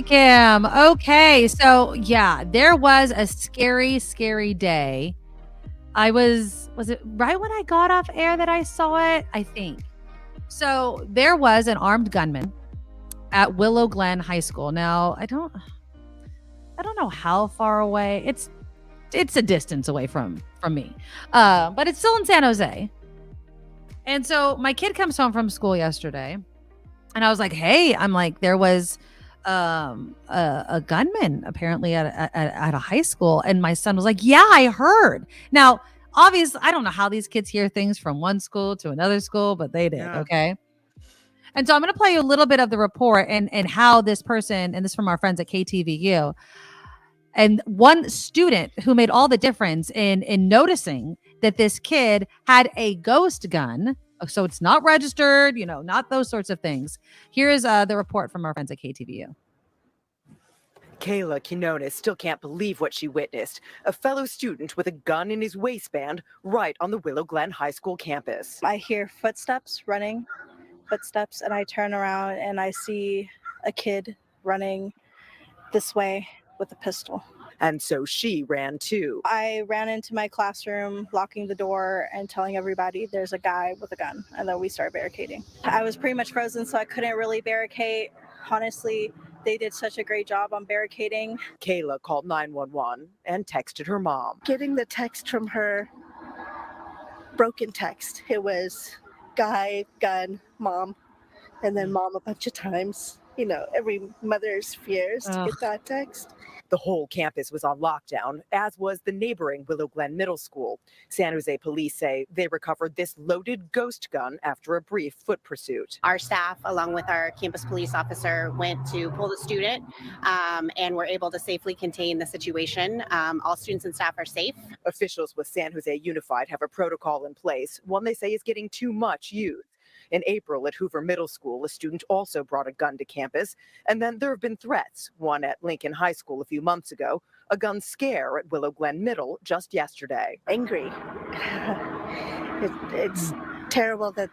Kim. Okay, so yeah, there was a scary, scary day. Was it right when I got off air that I saw it? I think. So there was an armed gunman at Willow Glen High School. Now, I don't know how far away. It's a distance away from me. But it's still in San Jose. And so my kid comes home from school yesterday, and I was like, "Hey," I'm like, there was a gunman apparently at a high school, and my son was like, "Yeah, I heard." Now, obviously, I don't know how these kids hear things from one school to another school, but they did. Yeah. Okay. And so I'm going to play you a little bit of the report and how this person, and this is from our friends at KTVU, and one student who made all the difference in noticing that this kid had a ghost gun. So it's not registered, not those sorts of things. Here is the report from our friends at KTVU. Kayla Quinones still can't believe what she witnessed. A fellow student with a gun in his waistband right on the Willow Glen High School campus. I hear footsteps, and I turn around and I see a kid running this way with a pistol. And so she ran too. I ran into my classroom, locking the door and telling everybody there's a guy with a gun. And then we started barricading. I was pretty much frozen, so I couldn't really barricade. Honestly, they did such a great job on barricading. Kayla called 911 and texted her mom. Getting the text from her, broken text. It was guy, gun, mom, and then mom a bunch of times. Every mother's fears to get that text. The whole campus was on lockdown, as was the neighboring Willow Glen Middle School. San Jose police say they recovered this loaded ghost gun after a brief foot pursuit. Our staff, along with our campus police officer, went to pull the student and were able to safely contain the situation. All students and staff are safe. Officials with San Jose Unified have a protocol in place, one they say is getting too much use. In April at Hoover Middle School, a student also brought a gun to campus. And then there have been threats, one at Lincoln High School a few months ago, a gun scare at Willow Glen Middle just yesterday. Angry. It's terrible that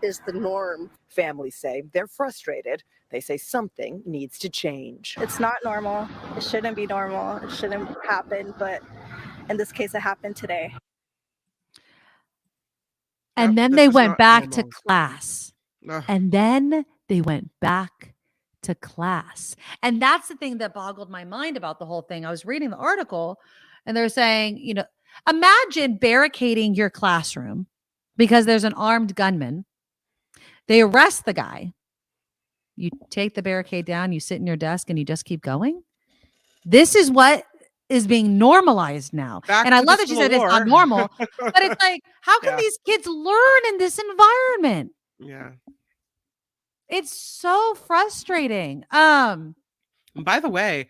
is the norm. Families say they're frustrated. They say something needs to change. It's not normal. It shouldn't be normal. It shouldn't happen. But in this case, it happened today. And then they went back to class. And then they went back to class. And that's the thing that boggled my mind about the whole thing. I was reading the article and they're saying, imagine barricading your classroom because there's an armed gunman. They arrest the guy. You take the barricade down, you sit in your desk and you just keep going. This is what is being normalized now. Back And I to the love that she Civil said it's not War. normal, but it's like, how can Yeah. these kids learn in this environment? Yeah. It's so frustrating. By the way,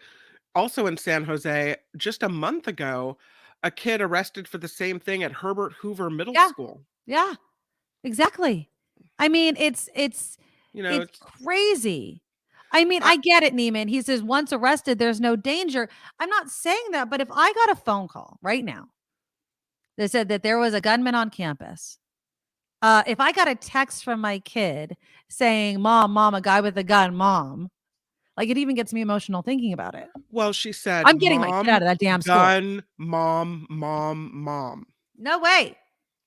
also in San Jose, just a month ago, a kid arrested for the same thing at Herbert Hoover Middle Yeah. School. Yeah, exactly. I mean, it's You know, it's crazy. I mean, I get it, Neiman. He says once arrested, there's no danger. I'm not saying that, but if I got a phone call right now that said that there was a gunman on campus, if I got a text from my kid saying, Mom, a guy with a gun, Mom, like it even gets me emotional thinking about it. Well, she said, I'm getting my kid out of that damn school. gun, mom. No way.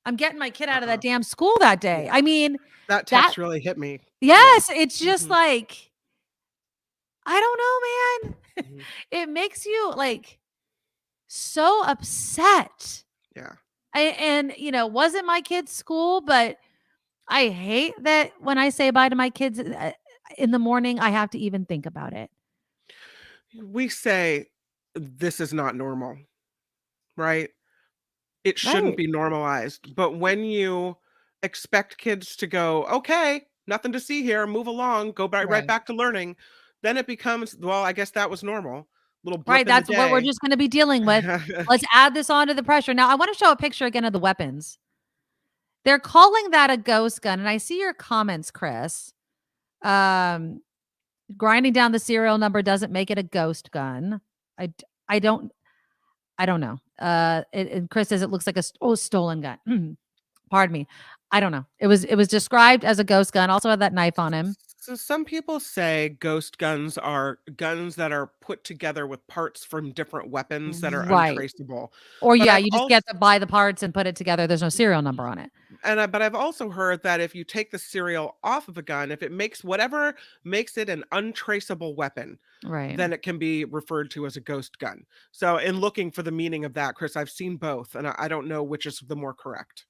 I'm getting my kid out of that damn school that day. I mean, that text really hit me. Yes, it's just like, I don't know, man. It makes you like so upset. Yeah. And wasn't my kid's school, but I hate that when I say bye to my kids in the morning, I have to even think about it. We say this is not normal, right? It shouldn't be normalized. But when you expect kids to go, okay, nothing to see here, move along, go right back to learning, then it becomes, well, I guess that was normal. Little blip in the That's what we're day. just going to be dealing with. Let's add this on to the pressure. Now, I want to show a picture again of the weapons. They're calling that a ghost gun. And I see your comments, Chris. Grinding down the serial number doesn't make it a ghost gun. I don't know. And Chris says it looks like a stolen gun. Pardon me. I don't know. It was described as a ghost gun. Also had that knife on him. So some people say ghost guns are guns that are put together with parts from different weapons that are untraceable. Or But you just get to buy the parts and put it together. There's no serial number on it. But I've also heard that if you take the serial off of a gun, if it makes whatever makes it an untraceable weapon, then it can be referred to as a ghost gun. So in looking for the meaning of that, Chris, I've seen both, and I don't know which is the more correct.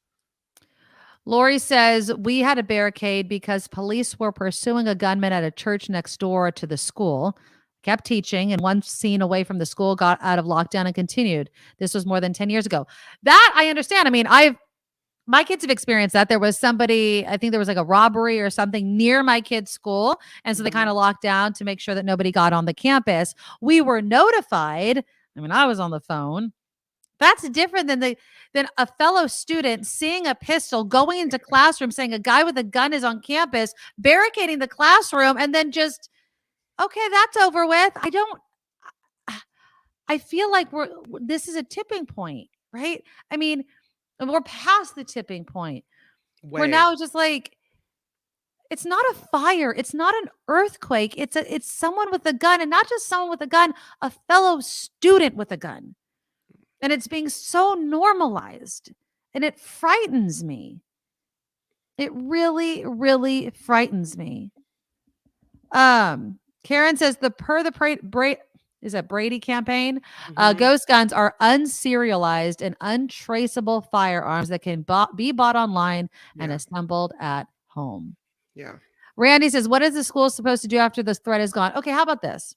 Lori says, we had a barricade because police were pursuing a gunman at a church next door to the school, kept teaching, and one scene away from the school got out of lockdown and continued. This was more than 10 years ago. That I understand. I mean, my kids have experienced that. There was somebody, I think there was like a robbery or something near my kid's school. And so they kind of locked down to make sure that nobody got on the campus. We were notified. I mean, I was on the phone. That's different than a fellow student seeing a pistol, going into classroom, saying a guy with a gun is on campus, barricading the classroom, and then just, okay, that's over with. I feel like this is a tipping point, right? I mean, we're past the tipping point. We're now just like, it's not a fire. It's not an earthquake. It's someone with a gun, and not just someone with a gun, a fellow student with a gun. And it's being so normalized, and it frightens me. It really, really frightens me. Karen says is that Brady campaign? Ghost guns are unserialized and untraceable firearms that can be bought online and assembled at home. Yeah. Randy says, what is the school supposed to do after this threat is gone? Okay, how about this?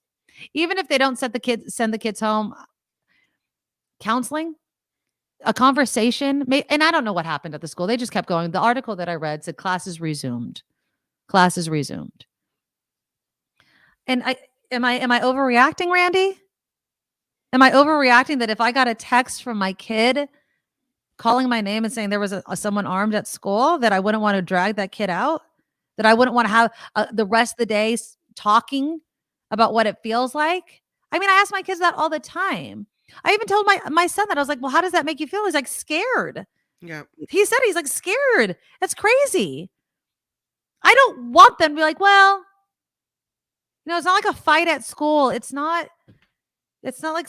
Even if they don't send the kids home, counseling, a conversation, and I don't know what happened at the school. They just kept going. The article that I read said classes resumed. And am I overreacting, Randy? Am I overreacting that if I got a text from my kid calling my name and saying there was someone armed at school, that I wouldn't want to drag that kid out? That I wouldn't want to have the rest of the day talking about what it feels like? I mean, I ask my kids that all the time. I even told my son that. I was like, well, how does that make you feel? He's like, scared. Yeah. He said he's like scared. That's crazy. I don't want them to be like, well, it's not like a fight at school. It's not like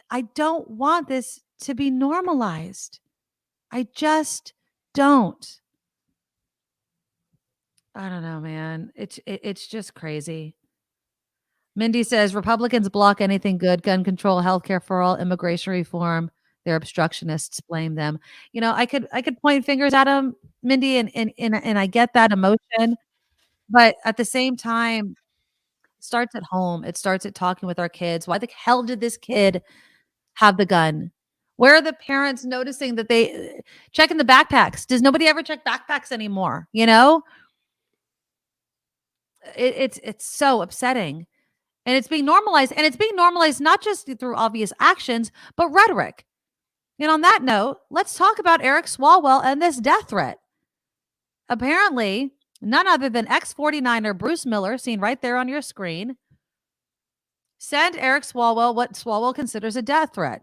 I don't want this to be normalized. I just don't. I don't know, man. It's just crazy. Mindy says Republicans block anything good, gun control, healthcare for all, immigration reform. They're obstructionists. Blame them. I could point fingers at them, Mindy, and I get that emotion, but at the same time, starts at home. It starts at talking with our kids. Why the hell did this kid have the gun? Where are the parents noticing that they checking the backpacks? Does nobody ever check backpacks anymore? You know, it's so upsetting, and it's being normalized. And it's being normalized not just through obvious actions, but rhetoric. And on that note, let's talk about Eric Swalwell and this death threat. Apparently, none other than ex-49er Bruce Miller, seen right there on your screen, sent Eric Swalwell what Swalwell considers a death threat.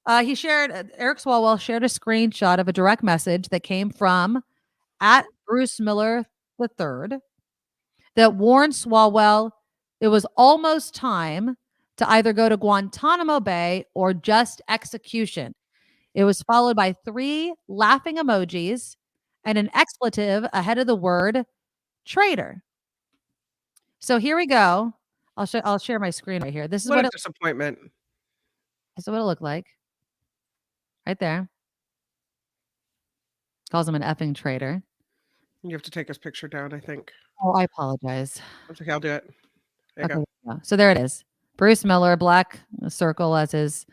Eric Swalwell shared a screenshot of a direct message that came from @Bruce Miller III that warned Swalwell it was almost time to either go to Guantanamo Bay or just execution. It was followed by 3 laughing emojis and an expletive ahead of the word traitor. So here we go. I'll share my screen right here. This is What what a it, disappointment. this is what it looked like. Right there. Calls him an effing traitor. You have to take his picture down, I think. Oh, I apologize. That's okay, I'll do it. There you Okay. go. Yeah. So there it is. Bruce Miller, black circle as his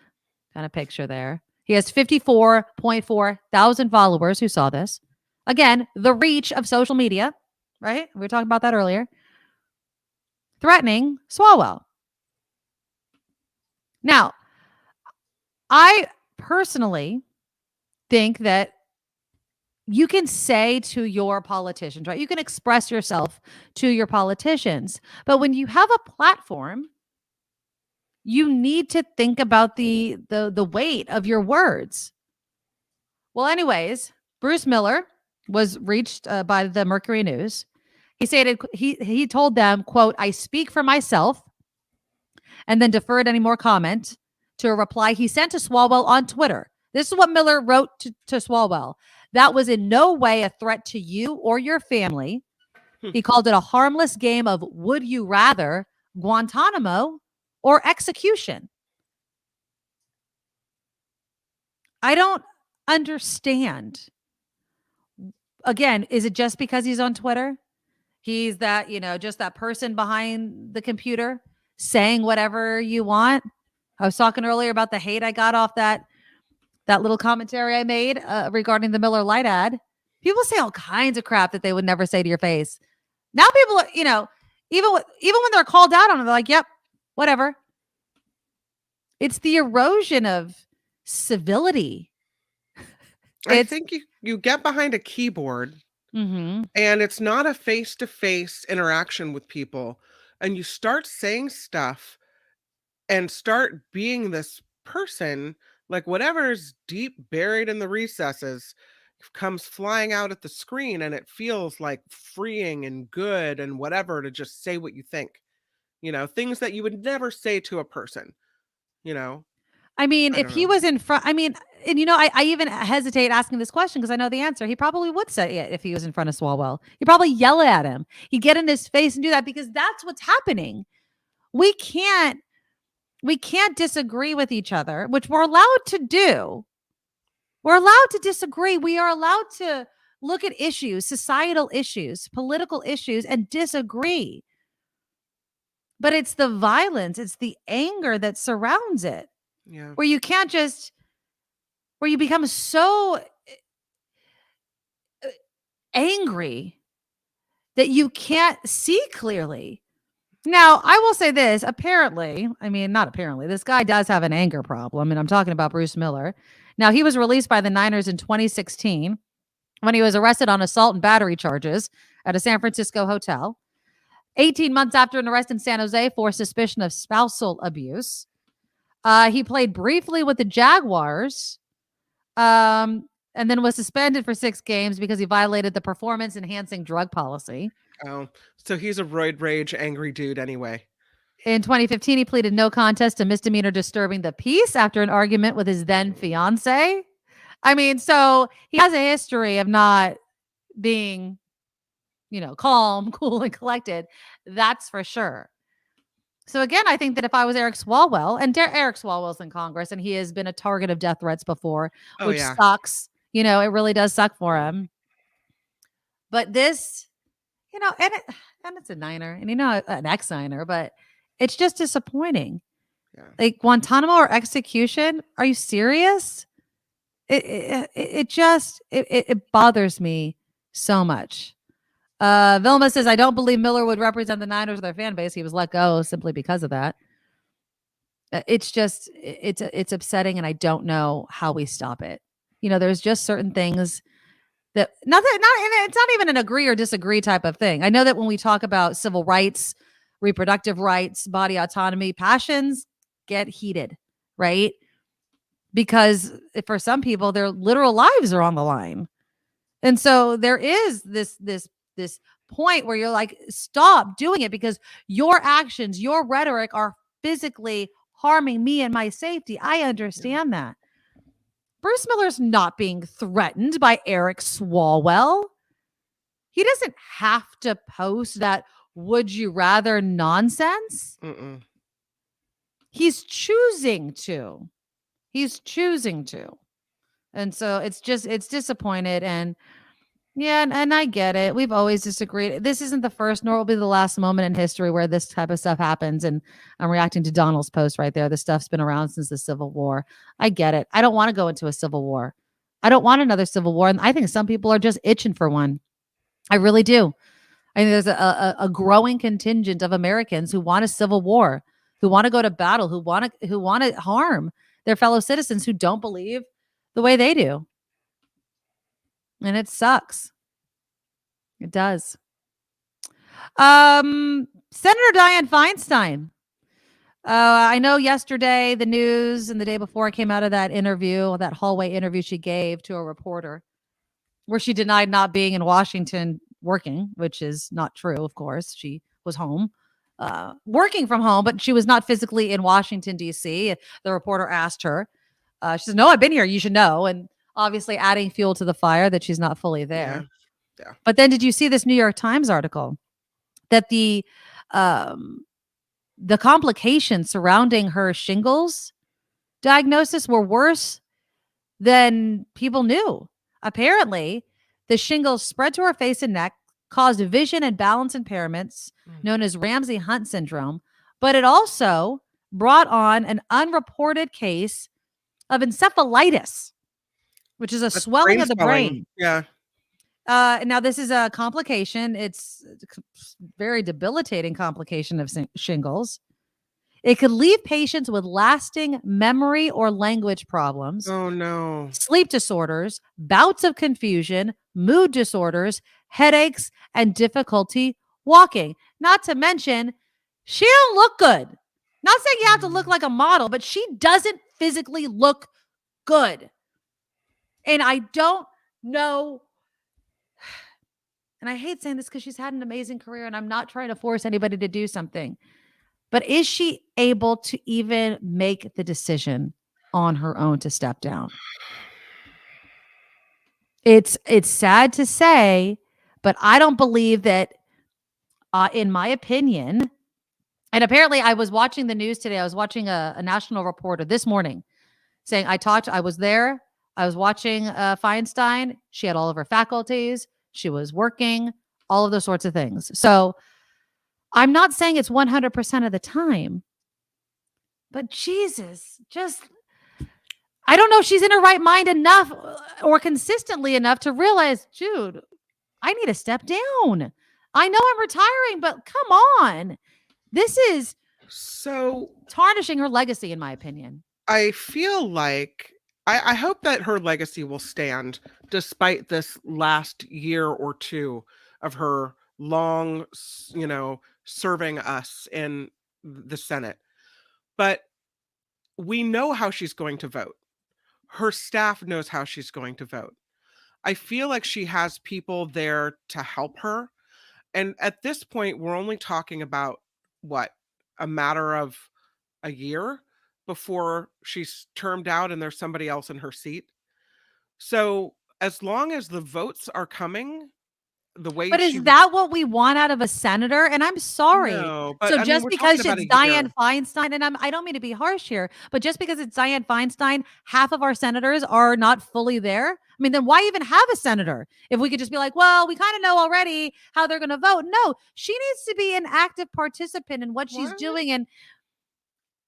kind of picture there. He has 54.4 thousand followers who saw this. Again, the reach of social media, right? We were talking about that earlier. Threatening Swalwell. Now, I personally think that you can say to your politicians, right? You can express yourself to your politicians. But when you have a platform, you need to think about the weight of your words. Well, anyways, Bruce Miller was reached by the Mercury News. He stated he told them, quote, "I speak for myself," and then deferred any more comment to a reply he sent to Swalwell on Twitter. This is what Miller wrote to Swalwell. "That was in no way a threat to you or your family." He called it a harmless game of would you rather, Guantanamo or execution. I don't understand. Again, is it just because he's on Twitter? He's that, just that person behind the computer saying whatever you want. I was talking earlier about the hate I got off that little commentary I made regarding the Miller Lite ad. People say all kinds of crap that they would never say to your face. Now people are, even when they're called out on it, they're like, yep, whatever. It's the erosion of civility. I think you get behind a keyboard Mm-hmm. and it's not a face-to-face interaction with people, and you start saying stuff and start being this person, like whatever's deep buried in the recesses comes flying out at the screen, and it feels like freeing and good and whatever to just say what you think. Things that you would never say to a person, I mean, I if don't he know. was in front, and I even hesitate asking this question because I know the answer. He probably would say it if he was in front of Swalwell. He'd probably yell at him. He'd get in his face and do that because that's what's happening. We can't disagree with each other, which we're allowed to do. We're allowed to disagree. We are allowed to look at issues, societal issues, political issues, and disagree. But it's the violence, it's the anger that surrounds it. Yeah. Where you become so angry that you can't see clearly. Now, I will say this, not apparently, this guy does have an anger problem, and I'm talking about Bruce Miller. Now, he was released by the Niners in 2016 when he was arrested on assault and battery charges at a San Francisco hotel. 18 months after an arrest in San Jose for suspicion of spousal abuse. He played briefly with the Jaguars and then was suspended for 6 games because he violated the performance-enhancing drug policy. Oh, so he's a roid rage angry dude anyway. In 2015, he pleaded no contest to misdemeanor disturbing the peace after an argument with his then fiance. I mean, so he has a history of not being, calm, cool, and collected. That's for sure. So again, I think that if I was Eric Swalwell, and Eric Swalwell's in Congress, and he has been a target of death threats before, which sucks. It really does suck for him. But this And it's a Niner, and an ex-Niner, but it's just disappointing. Yeah. Like Guantanamo or execution? Are you serious? It bothers me so much. Vilma says, I don't believe Miller would represent the Niners or their fan base. He was let go simply because of that. It's upsetting, and I don't know how we stop it. There's just certain things that and it's not even an agree or disagree type of thing. I know that when we talk about civil rights, reproductive rights, body autonomy, passions get heated, right? Because for some people, their literal lives are on the line. And so there is this point where you're like, stop doing it, because your actions, your rhetoric are physically harming me and my safety. I understand that. Bruce Miller's not being threatened by Eric Swalwell. He doesn't have to post that would you rather nonsense. Mm-mm. He's choosing to. And so it's disappointed. And yeah, and I get it. We've always disagreed. This isn't the first, nor will be the last moment in history where this type of stuff happens. And I'm reacting to Donald's post right there. This stuff's been around since the Civil War. I get it. I don't want to go into a civil war. I don't want another civil war. And I think some people are just itching for one. I really do. I mean, there's a growing contingent of Americans who want a civil war, who want to go to battle, who want to harm their fellow citizens who don't believe the way they do. And it sucks. It does. Senator Dianne Feinstein. I know yesterday the news and the day before came out of that interview, that hallway interview she gave to a reporter, where she denied not being in Washington working, which is not true, of course. She was home, working from home, but she was not physically in Washington, D.C. The reporter asked her. She says, no, I've been here. You should know. And obviously adding fuel to the fire that she's not fully there. Yeah. But then did you see this New York Times article that the complications surrounding her shingles diagnosis were worse than people knew? Apparently, the shingles spread to her face and neck, caused vision and balance impairments known as Ramsay-Hunt syndrome, but it also brought on an unreported case of encephalitis, which is a swelling of the brain. Yeah. Now, this is a complication. It's a very debilitating complication of shingles. It could leave patients with lasting memory or language problems. Oh, no. Sleep disorders, bouts of confusion, mood disorders, headaches, and difficulty walking. Not to mention, she don't look good. Not saying you have to look like a model, but she doesn't physically look good. And I don't know. And I hate saying this because she's had an amazing career, and I'm not trying to force anybody to do something. But is she able to even make the decision on her own to step down? It's sad to say, but I don't believe that, in my opinion, and apparently I was watching the news today. I was watching a national reporter this morning saying, I was there. I was watching Feinstein. She had all of her faculties. She was working, all of those sorts of things. So I'm not saying it's 100% of the time, but Jesus, I don't know if she's in her right mind enough or consistently enough to realize, dude, I need to step down. I know I'm retiring, but come on. This is so tarnishing her legacy, in my opinion. I feel like I hope that her legacy will stand despite this last year or two of her long, serving us in the Senate. But we know how she's going to vote. Her staff knows how she's going to vote. I feel like she has people there to help her. And at this point, we're only talking about a matter of a year before she's termed out and there's somebody else in her seat. So as long as the votes are coming the way But is that what we want out of a senator? And I'm sorry. No, but so I just mean, because it's Dianne Feinstein, and I don't mean to be harsh here, but just because it's Dianne Feinstein, half of our senators are not fully there. I mean, then why even have a senator if we could just be like, well, we kind of know already how they're going to vote? No, she needs to be an active participant in what she's doing, and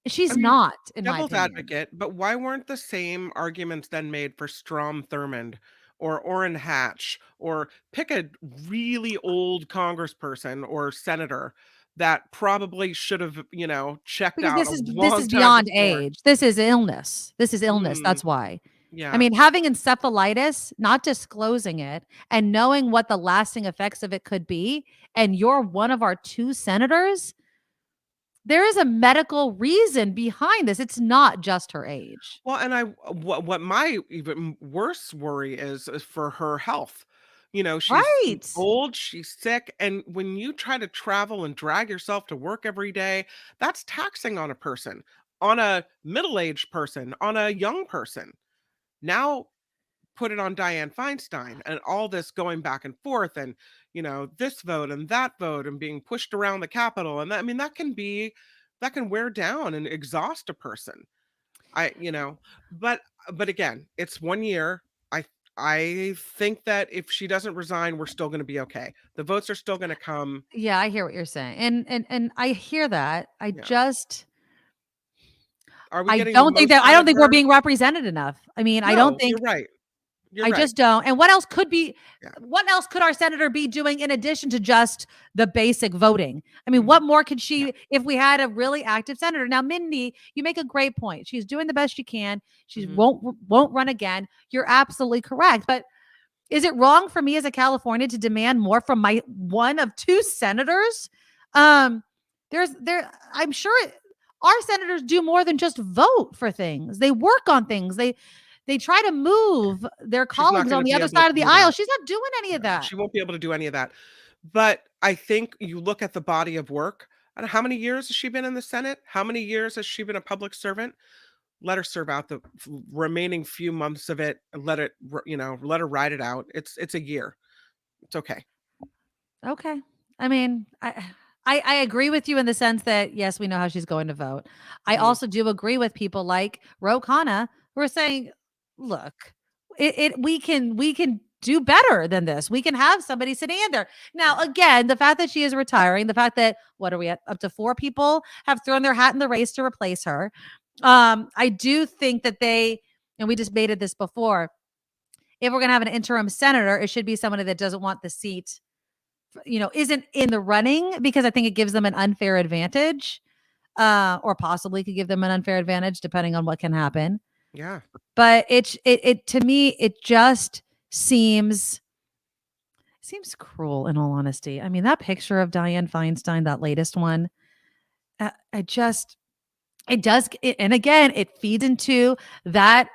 she's not, in my devil's opinion. advocate, but why weren't the same arguments then made for Strom Thurmond or Orrin Hatch, or pick a really old congressperson or senator that probably should have, checked Because out this a is long time beyond before. age. This is illness. This is illness. That's why. Yeah. I mean, having encephalitis, not disclosing it, and knowing what the lasting effects of it could be, and you're one of our 2 senators, there is a medical reason behind this. It's not just her age. Well, and what my even worse worry is for her health. She's old, she's sick, and when you try to travel and drag yourself to work every day, that's taxing on a person, on a middle-aged person, on a young person. Now put it on Dianne Feinstein and all this going back and forth, and this vote and that vote and being pushed around the Capitol, and that can wear down and exhaust a person. But again, it's 1 year. I think that if she doesn't resign, we're still going to be okay. The votes are still going to come. Yeah, I hear what you're saying, and I hear that. I don't think we're being represented enough. I mean, I don't think you're right. Just don't. And what else could our senator be doing in addition to just the basic voting? I mean, what more could she, if we had a really active senator? Now, Mindy, you make a great point. She's doing the best she can. She won't run again. You're absolutely correct. But is it wrong for me as a Californian to demand more from my one of 2 senators? I'm sure our senators do more than just vote for things. They work on things. They try to move their colleagues on the other side of the aisle. She's not doing any of that. She won't be able to do any of that. But I think you look at the body of work, and how many years has she been in the Senate? How many years has she been a public servant? Let her serve out the remaining few months of it. Let her ride it out. It's a year. It's okay. Okay. I mean, I agree with you in the sense that, yes, we know how she's going to vote. I also do agree with people like Ro Khanna who are saying, look, we can do better than this. We can have somebody sitting in there. Now, again, the fact that she is retiring, the fact that, what are we at? Up to 4 people have thrown their hat in the race to replace her. I do think that and we debated this before, if we're going to have an interim senator, it should be somebody that doesn't want the seat, isn't in the running, because I think it gives them an unfair advantage, or possibly could give them an unfair advantage depending on what can happen. Yeah. But it to me, it just seems cruel, in all honesty. I mean, that picture of Dianne Feinstein, that latest one, it does. And again, it feeds into that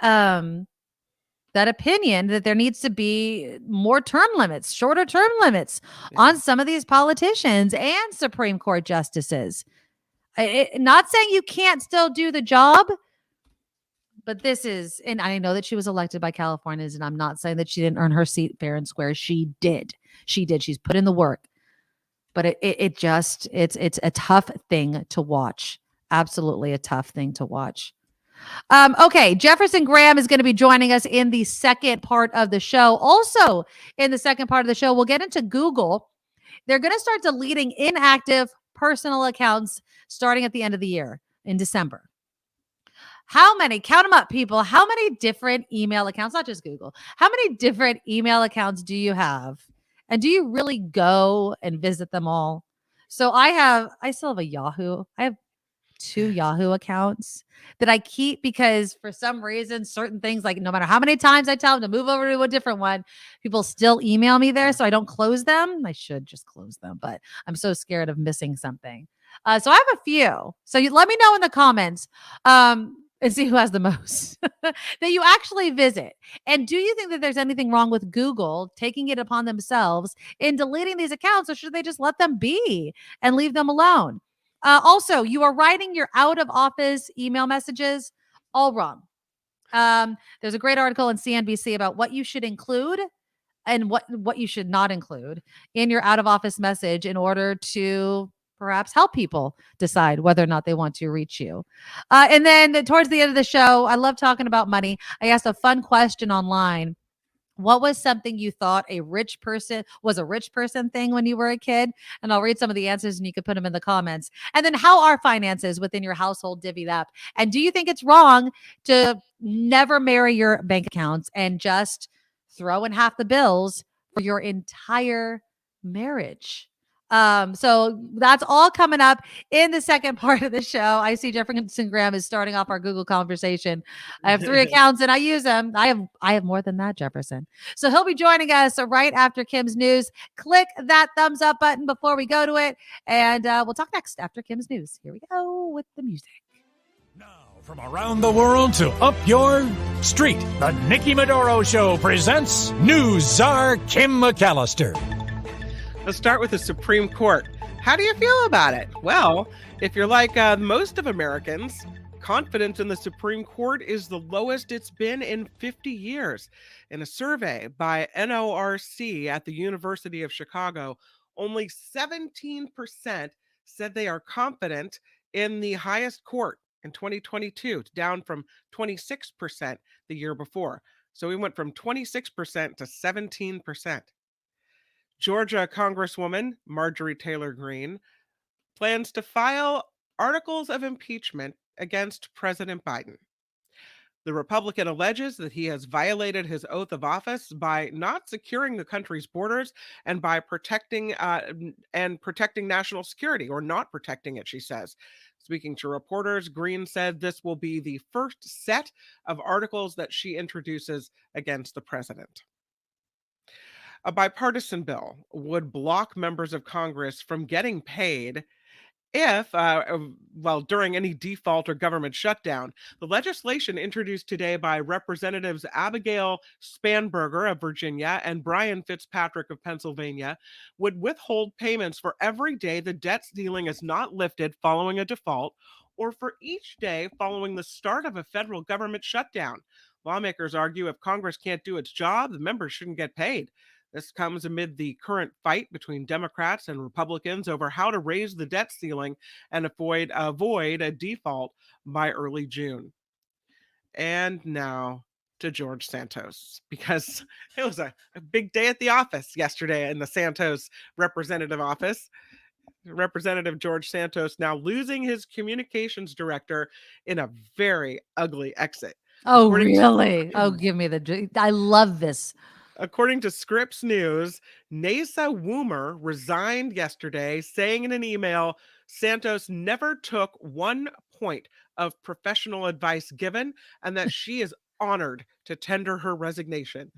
opinion that there needs to be more term limits, shorter term limits on some of these politicians and Supreme Court justices. Not saying you can't still do the job, but and I know that she was elected by Californians, and I'm not saying that she didn't earn her seat fair and square. She did. She's put in the work. But it's a tough thing to watch. Absolutely a tough thing to watch. Okay, Jefferson Graham is going to be joining us in the second part of the show. Also, in the second part of the show, we'll get into Google. They're going to start deleting inactive personal accounts starting at the end of the year in December. How many, count them up, people, how many different email accounts, not just Google, how many different email accounts do you have? And do you really go and visit them all? So I still have a Yahoo. I have 2 Yahoo accounts that I keep because for some reason, certain things, like no matter how many times I tell them to move over to a different one, people still email me there. So I don't close them. I should just close them, but I'm so scared of missing something. So I have a few. So let me know in the comments and see who has the most that you actually visit. And do you think that there's anything wrong with Google taking it upon themselves in deleting these accounts, or should they just let them be and leave them alone? Also, you are writing your out of office email messages all wrong. There's a great article in CNBC about what you should include and what you should not include in your out of office message in order to perhaps help people decide whether or not they want to reach you. And then towards the end of the show, I love talking about money. I asked a fun question online What was something you thought a rich person thing when you were a kid? And I'll read some of the answers and you can put them in the comments. And then how are finances within your household divvied up? And do you think it's wrong to never marry your bank accounts and just throw in half the bills for your entire marriage? So that's all coming up in the second part of the show. I see Jefferson Graham is starting off our Google conversation. I have 3 accounts and I use them. I have more than that, Jefferson. So he'll be joining us right after Kim's news. Click that thumbs up button before we go to it. And we'll talk next after Kim's news. Here we go with the music. From around the world to up your street, the Nikki Medoro Show presents News Czar Kim McAllister. Let's start with the Supreme Court. How do you feel about it? Well, if you're like most of Americans, confidence in the Supreme Court is the lowest it's been in 50 years. In a survey by NORC at the University of Chicago, only 17% said they are confident in the highest court in 2022, down from 26% the year before. So we went from 26% to 17%. Georgia Congresswoman Marjorie Taylor Greene plans to file articles of impeachment against President Biden. The Republican alleges that he has violated his oath of office by not securing the country's borders and by protecting national security, or not protecting it, she says. Speaking to reporters, Greene said this will be the first set of articles that she introduces against the president. A bipartisan bill would block members of Congress from getting paid if, during any default or government shutdown. The legislation introduced today by Representatives Abigail Spanberger of Virginia and Brian Fitzpatrick of Pennsylvania would withhold payments for every day the debt ceiling is not lifted following a default, or for each day following the start of a federal government shutdown. Lawmakers argue if Congress can't do its job, the members shouldn't get paid. This comes amid the current fight between Democrats and Republicans over how to raise the debt ceiling and avoid a default by early June. And now to George Santos, because it was a big day at the office yesterday in the Santos representative office. Representative George Santos now losing his communications director in a very ugly exit. Oh, really? Give me I love this. According to Scripps News, Nasa Woomer resigned yesterday, saying in an email, Santos never took 1 point of professional advice given, and that she is honored to tender her resignation.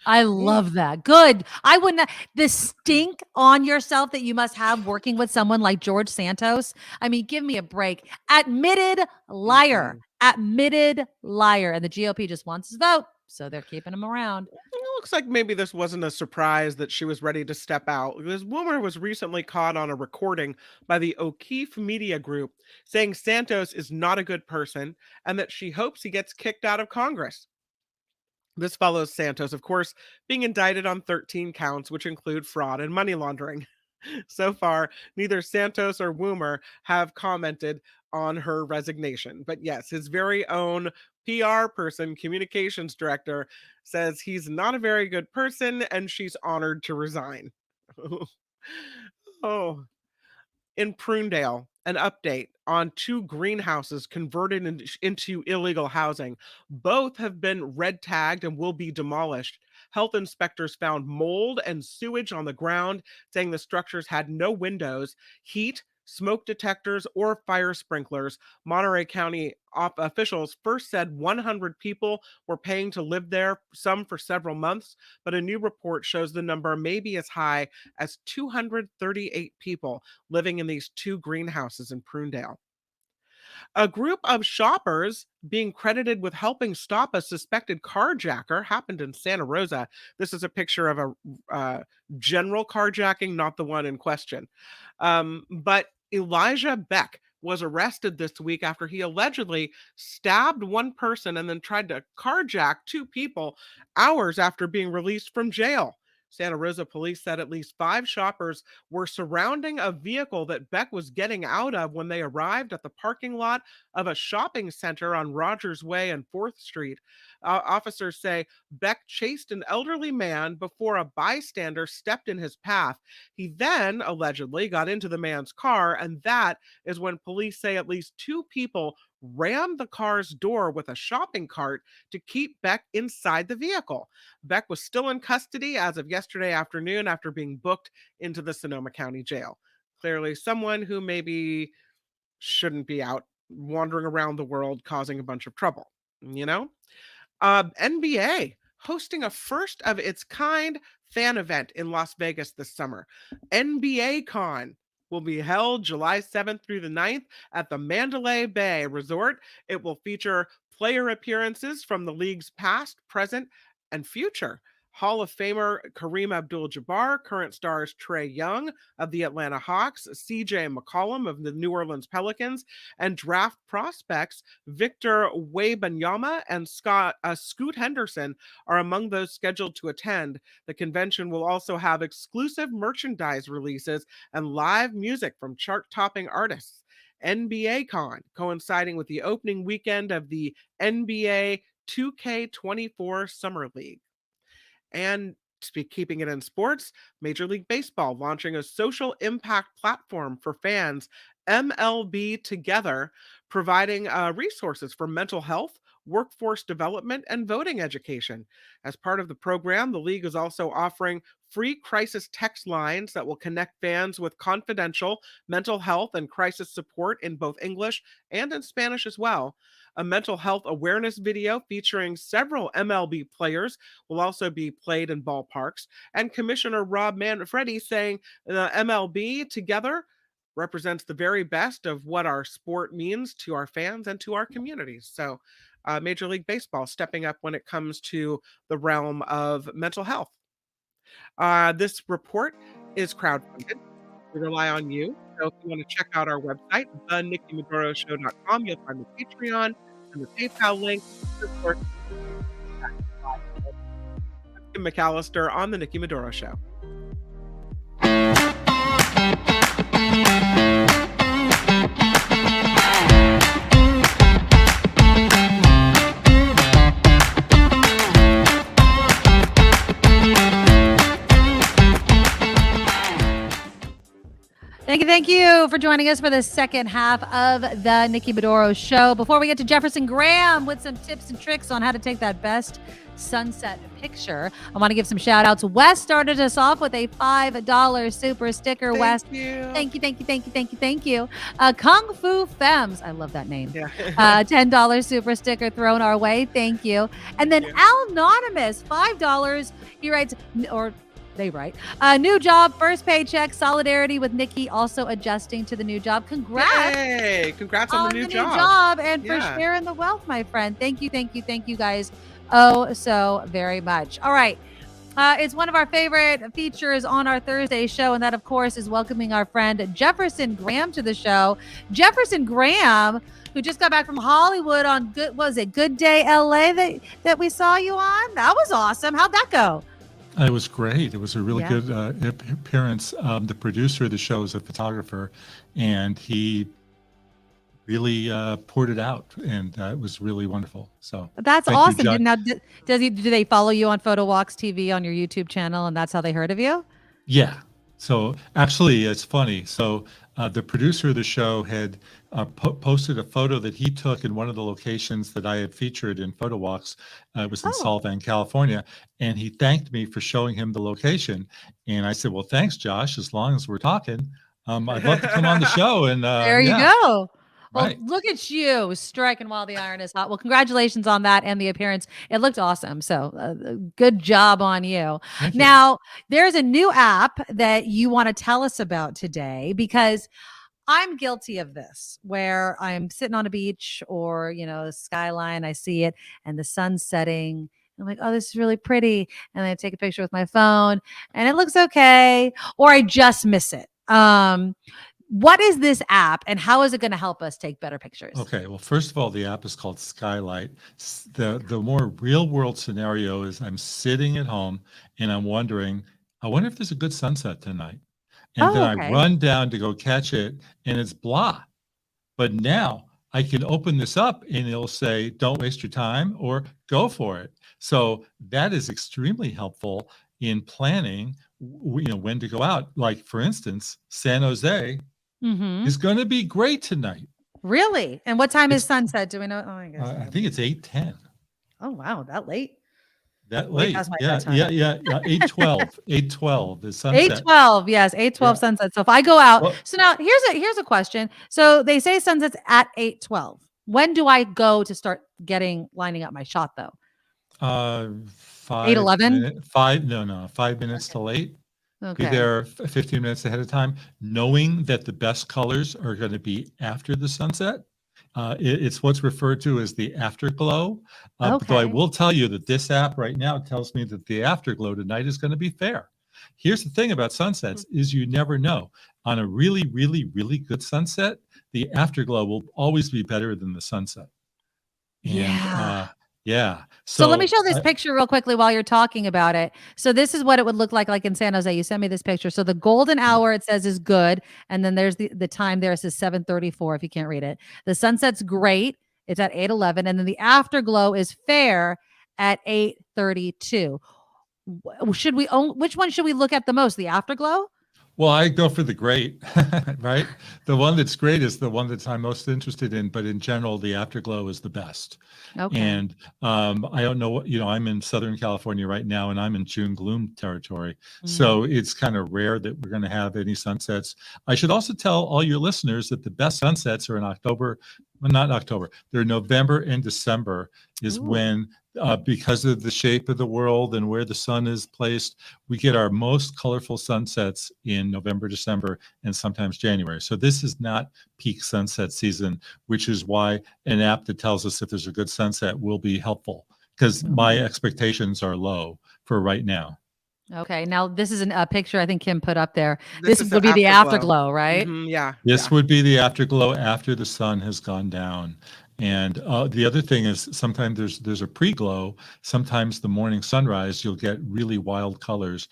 I love that. Good. I wouldn't. The stink on yourself that you must have working with someone like George Santos. I mean, give me a break. Admitted liar. Admitted liar. And the GOP just wants his vote, so they're keeping him around. It looks like maybe this wasn't a surprise that she was ready to step out, because Woomer was recently caught on a recording by the O'Keefe Media Group saying Santos is not a good person and that she hopes he gets kicked out of Congress. This follows Santos, of course, being indicted on 13 counts, which include fraud and money laundering. So far, neither Santos or Woomer have commented on her resignation. But yes, his very own PR person, communications director, says he's not a very good person and she's honored to resign. Oh. In Prunedale, an update on 2 greenhouses converted into illegal housing. Both have been red tagged and will be demolished. Health inspectors found mold and sewage on the ground, saying the structures had no windows, heat, smoke detectors, or fire sprinklers. Monterey County officials first said 100 people were paying to live there, some for several months, but a new report shows the number may be as high as 238 people living in these 2 greenhouses in Prunedale. A group of shoppers being credited with helping stop a suspected carjacker happened in Santa Rosa. This is a picture of a general carjacking, not the one in question. But Elijah Beck was arrested this week after he allegedly stabbed one person and then tried to carjack 2 people hours after being released from jail. Santa Rosa police said at least 5 shoppers were surrounding a vehicle that Beck was getting out of when they arrived at the parking lot of a shopping center on Rogers Way and 4th Street. Officers say Beck chased an elderly man before a bystander stepped in his path. He then allegedly got into the man's car, and that is when police say at least 2 people rammed the car's door with a shopping cart to keep Beck inside the vehicle. Beck was still in custody as of yesterday afternoon after being booked into the Sonoma County Jail. Clearly, someone who maybe shouldn't be out wandering around the world causing a bunch of trouble, you know? NBA hosting a first of its kind fan event in Las Vegas this summer. NBA Con will be held July 7th through the 9th at the Mandalay Bay Resort. It will feature player appearances from the league's past, present, and future. Hall of Famer Kareem Abdul-Jabbar, current stars Trae Young of the Atlanta Hawks, CJ McCollum of the New Orleans Pelicans, and draft prospects Victor Wembanyama and Scoot Henderson are among those scheduled to attend. The convention will also have exclusive merchandise releases and live music from chart-topping artists. NBA Con, coinciding with the opening weekend of the NBA 2K24 Summer League. And keeping it in sports, Major League Baseball launching a social impact platform for fans, MLB Together, providing resources for mental health, workforce development, and voting education. As part of the program, the league is also offering free crisis text lines that will connect fans with confidential mental health and crisis support in both English and in Spanish as well. A mental health awareness video featuring several MLB players will also be played in ballparks. And Commissioner Rob Manfredi saying the MLB Together represents the very best of what our sport means to our fans and to our communities. So Major League Baseball stepping up when it comes to the realm of mental health. This report is crowdfunded. We rely on you. So if you want to check out our website, thenikkimedoroshow.com, you'll find the Patreon and the PayPal link. Of course, Kim McAllister on the Nikki Medoro Show. Thank you for joining us for the second half of the Nikki Medoro Show. Before we get to Jefferson Graham with some tips and tricks on how to take that best sunset picture, I want to give some shout outs. Wes started us off with a $5 super sticker. Wes, thank you. Kung Fu Femmes, I love that name. Yeah. $10 super sticker thrown our way. Thank you. And then Anonymous, $5. He writes, or they write, new job, first paycheck, solidarity with Nikki, also adjusting to the new job. Congrats. Hey, congrats on the new job and for sharing the wealth, my friend. Thank you guys so very much. All right. It's one of our favorite features on our Thursday show, and that, of course, is welcoming our friend Jefferson Graham to the show. Jefferson Graham, who just got back from Hollywood on Good Day LA that we saw you on? That was awesome. How'd that go? It was great. It was a really good appearance. The producer of the show is a photographer, and he really poured it out, and it was really wonderful. So that's awesome. Now, do they follow you on PhotoWalksTV on your YouTube channel, and that's how they heard of you? Yeah. So actually, it's funny. So the producer of the show had posted a photo that he took in one of the locations that I had featured in PhotoWalks. It was in Solvang, California, and he thanked me for showing him the location. And I said, "Well, thanks, Josh. As long as we're talking, I'd love to come on the show." And there you go. Well, right. Look at you striking while the iron is hot. Well, congratulations on that and the appearance. It looked awesome. So good job on you. Thank you. Now, there's a new app that you want to tell us about today, because I'm guilty of this, where I'm sitting on a beach or, skyline, I see it and the sun's setting. I'm like, oh, this is really pretty. And I take a picture with my phone and it looks okay, or I just miss it. What is this app and how is it going to help us take better pictures? Okay. Well, first of all, the app is called Skylight. The more real world scenario is I'm sitting at home and I'm wondering, I wonder if there's a good sunset tonight. And then I run down to go catch it and it's blah. But now I can open this up and it'll say, don't waste your time or go for it. So that is extremely helpful in planning, when to go out. Like, for instance, San Jose is going to be great tonight. Really? And what time is sunset? Do we know? Oh, I guess. I think it's 8:10. Oh, wow. That late? That Way late. past my Yeah, bedtime. yeah. 8:12. 8:12 is sunset. 8:12. Yes, 8:12 sunset. So if I go out, so now here's a question. So they say sunset's at 8:12. When do I go to start lining up my shot though? 8:11? 5 minutes till 8. Okay. Be there 15 minutes ahead of time, knowing that the best colors are going to be after the sunset. It's what's referred to as the afterglow. Though I will tell you that this app right now tells me that the afterglow tonight is going to be fair. Here's the thing about sunsets is you never know. On a really, really, really good sunset, the afterglow will always be better than the sunset. And, yeah. So let me show this picture real quickly while you're talking about it. So this is what it would look like in San Jose. You sent me this picture. So the golden hour, it says, is good. And then there's the time there. It says 7:34 if you can't read it. The sunset's great. It's at 8:11. And then the afterglow is fair at 8:32. Which one should we look at the most? The afterglow? Well, I go for the great, right? The one that's great is the one that I'm most interested in, but in general, the afterglow is the best. Okay. And I don't know what, I'm in Southern California right now, and I'm in June gloom territory. So it's kind of rare that we're going to have any sunsets. I should also tell all your listeners that the best sunsets are in October, well, not October, they're November and December is when, because of the shape of the world and where the sun is placed, we get our most colorful sunsets in November, December, and sometimes January. So this is not peak sunset season, which is why an app that tells us if there's a good sunset will be helpful, because my expectations are low for right now. Okay. Now this is a picture I think Kim put up there. This is would be the afterglow, right? Yeah. This would be the afterglow after the sun has gone down. And the other thing is sometimes there's a pre-glow. Sometimes the morning sunrise, you'll get really wild colors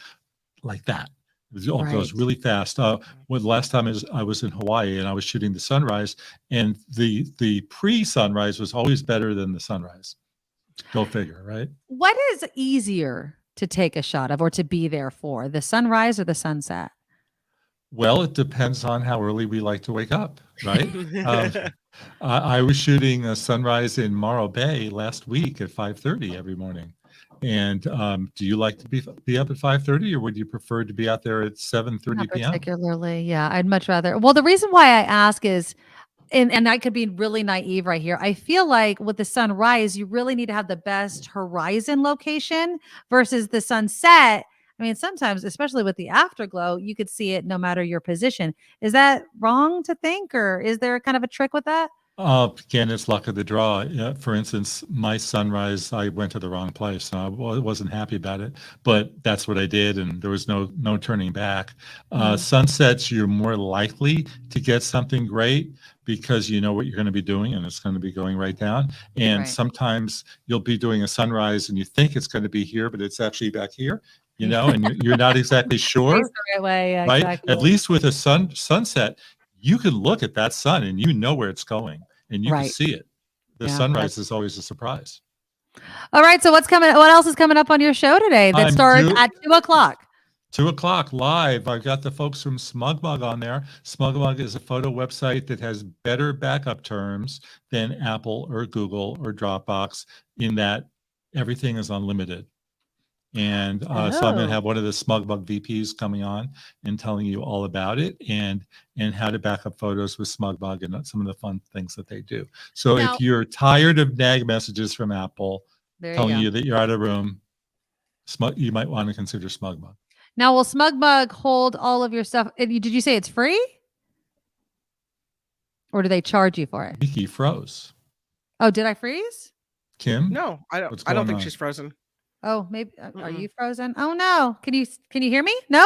like that. It all goes really fast. Last time I was in Hawaii and I was shooting the sunrise, and the pre-sunrise was always better than the sunrise. Go figure, right? What is easier to take a shot of or to be there for, the sunrise or the sunset? Well, it depends on how early we like to wake up, right? I was shooting a sunrise in Morro Bay last week at 5:30 every morning. And do you like to be up at 5:30, or would you prefer to be out there at 7:30 p.m.? Particularly, yeah, I'd much rather. Well, the reason why I ask is, and I could be really naive right here. I feel like with the sunrise, you really need to have the best horizon location versus the sunset. I mean, sometimes, especially with the afterglow, you could see it no matter your position. Is that wrong to think, or is there kind of a trick with that? Again, it's luck of the draw. For instance, my sunrise, I went to the wrong place. And I wasn't happy about it, but that's what I did, and there was no turning back. Sunsets, you're more likely to get something great because you know what you're going to be doing, and it's going to be going right down. And sometimes you'll be doing a sunrise, and you think it's going to be here, but it's actually back here. And you're not exactly sure, the right way, right? exactly. At least with a sunset, you can look at that sun and you know where it's going and you can see it. The sunrise is always a surprise. All right. So what else is coming up on your show today that starts at 2:00? 2:00 live. I've got the folks from SmugMug on there. SmugMug is a photo website that has better backup terms than Apple or Google or Dropbox in that everything is unlimited. And so I'm going to have one of the SmugMug VPs coming on and telling you all about it and how to back up photos with SmugMug and some of the fun things that they do. So if you're tired of nag messages from Apple telling you that you're out of room, you might want to consider SmugMug. Now, will SmugMug hold all of your stuff? Did you say it's free? Or do they charge you for it? Nikki froze. Oh, did I freeze? Kim? No, I don't think she's frozen. Oh, maybe. Are you frozen? Oh, no. Can you hear me? No?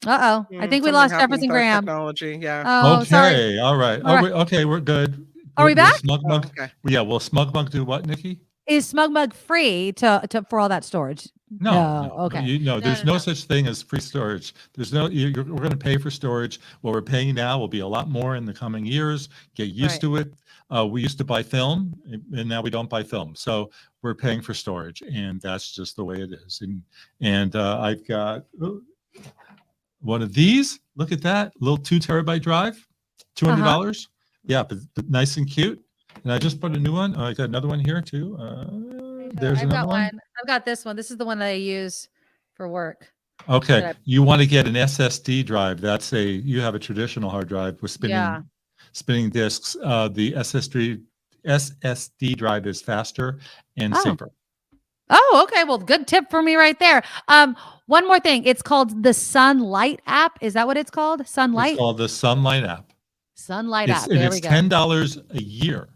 Uh-oh. I think we lost Jefferson Graham. Technology, yeah. Oh, okay. sorry. All right. All right. Okay, we're good. Are we back? SmugMug, okay. Yeah, will SmugMug do what, Nikki? Is SmugMug free to for all that storage? No, Okay. there's no such thing as free storage. There's no, we're going to pay for storage. What we're paying now will be a lot more in the coming years. Get used Right. to it. We used to buy film, and now we don't buy film. So we're paying for storage, and that's just the way it is. And I've got one of these. Look at that little 2 terabyte drive, $200. Yeah, but nice and cute. And I just put a new one. I got another one here too. There's another one. I've got this one. This is the one that I use for work. Okay, you want to get an SSD drive. You have a traditional hard drive with spinning disks. The SSD drive is faster and safer. Oh, okay. Well, good tip for me right there. One more thing. It's called the Sunlight app. Is that what it's called? Sunlight? It's called the Sunlight app. Sunlight app. And There it's we go. $10 a year.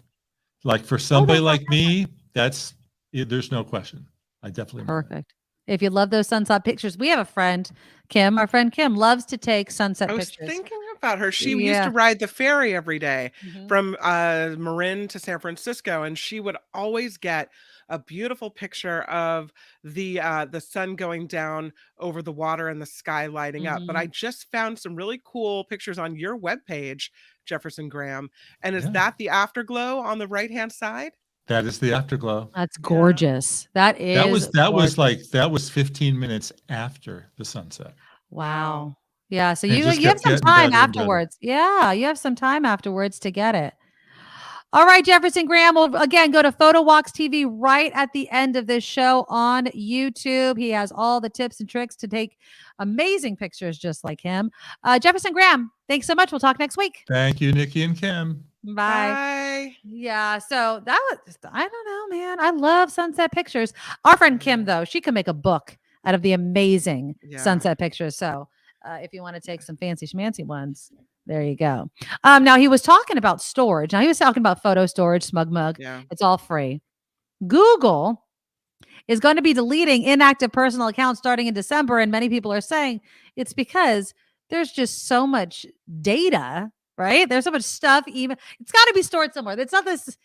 Like for somebody like me, there's no question. I definitely perfect. If you love those sunset pictures, we have a friend, Kim. Our friend Kim loves to take sunset I was pictures. thinking about her. She used to ride the ferry every day from Marin to San Francisco, and she would always get a beautiful picture of the sun going down over the water and the sky lighting up. But I just found some really cool pictures on your webpage, Jefferson Graham. And is that the afterglow on the right-hand side? That is the afterglow. That's gorgeous. That is that was 15 minutes after the sunset. Wow. Yeah. So And you just have some kept getting time better and better. afterwards. Yeah. You have some time afterwards to get it. All right, Jefferson Graham will again go to PhotoWalksTV right at the end of this show on YouTube. He has all the tips and tricks to take amazing pictures just like him. Jefferson Graham, thanks so much. We'll talk next week. Thank you, Nikki and Kim. Bye. Yeah. So that was, I don't know, man. I love sunset pictures. Our friend Kim, though, she can make a book out of the amazing sunset pictures. So if you want to take some fancy schmancy ones, there you go. Now he was talking about storage. Now he was talking about photo storage, SmugMug. Yeah. It's all free. Google is going to be deleting inactive personal accounts starting in December. And many people are saying it's because there's just so much data, right? There's so much stuff, even it's got to be stored somewhere. It's not this,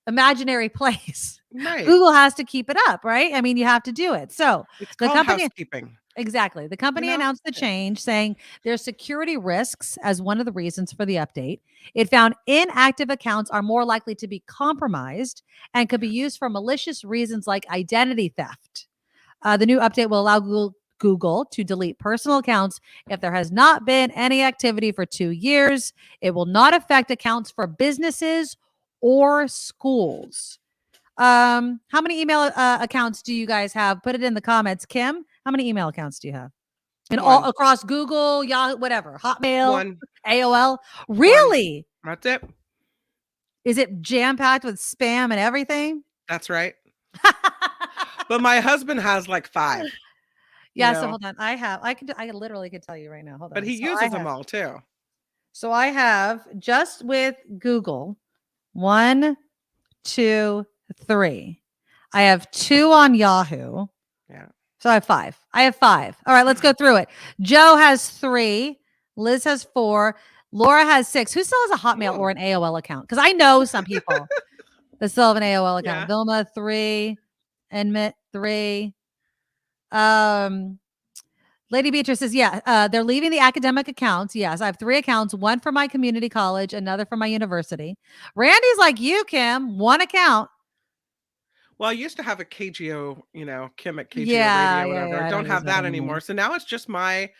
imaginary place. Right. Google has to keep it up, right? I mean, you have to do it. So It's the called company housekeeping. Exactly. The company announced the change, saying there's security risks as one of the reasons for the update. It found inactive accounts are more likely to be compromised and could be used for malicious reasons like identity theft. The new update will allow Google to delete personal accounts if there has not been any activity for 2 years. It will not affect accounts for businesses or schools. How many email accounts do you guys have? Put it in the comments. Kim, how many email accounts do you have? And all across Google, Yahoo, whatever, Hotmail, AOL. Really? That's it. Is it jam-packed with spam and everything? That's right. But my husband has like 5. Yeah, so hold on. I literally could tell you right now. Hold on. But he uses them all too. So I have just with Google 1, 2, 3. I have 2 on Yahoo. Yeah. So I have 5. All right, let's go through it. Joe has 3. Liz has 4. Laura has 6. Who still has a Hotmail or an AOL account? Because I know some people that still have an AOL account. Yeah. Vilma 3. Enmit 3. Lady Beatrice says, they're leaving the academic accounts. Yes, I have 3 accounts, one for my community college, another for my university. Randy's like you, Kim, 1 account. Well, I used to have a KGO, Kim at KGO Yeah, Radio, whatever. yeah, I I don't don't have use that that anymore. anymore. So now it's just my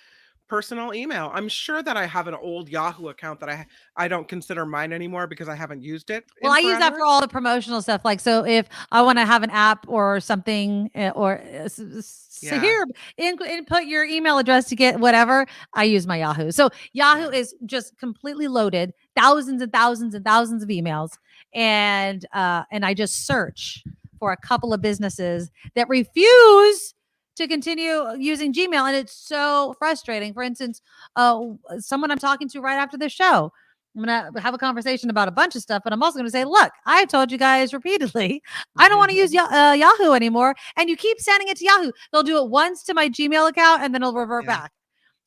personal email. I'm sure that I have an old Yahoo account that I don't consider mine anymore because I haven't used it. Well, I use that for all the promotional stuff. Like, so if I want to have an app or something, so here, input your email address to get whatever, I use my Yahoo. So Yahoo is just completely loaded, thousands and thousands and thousands of emails. And I just search for a couple of businesses that refuse to continue using Gmail. And it's so frustrating. For instance, someone I'm talking to right after the show, I'm going to have a conversation about a bunch of stuff, but I'm also going to say, look, I told you guys repeatedly, I don't want to use Yahoo anymore. And you keep sending it to Yahoo. They'll do it once to my Gmail account and then it'll revert back.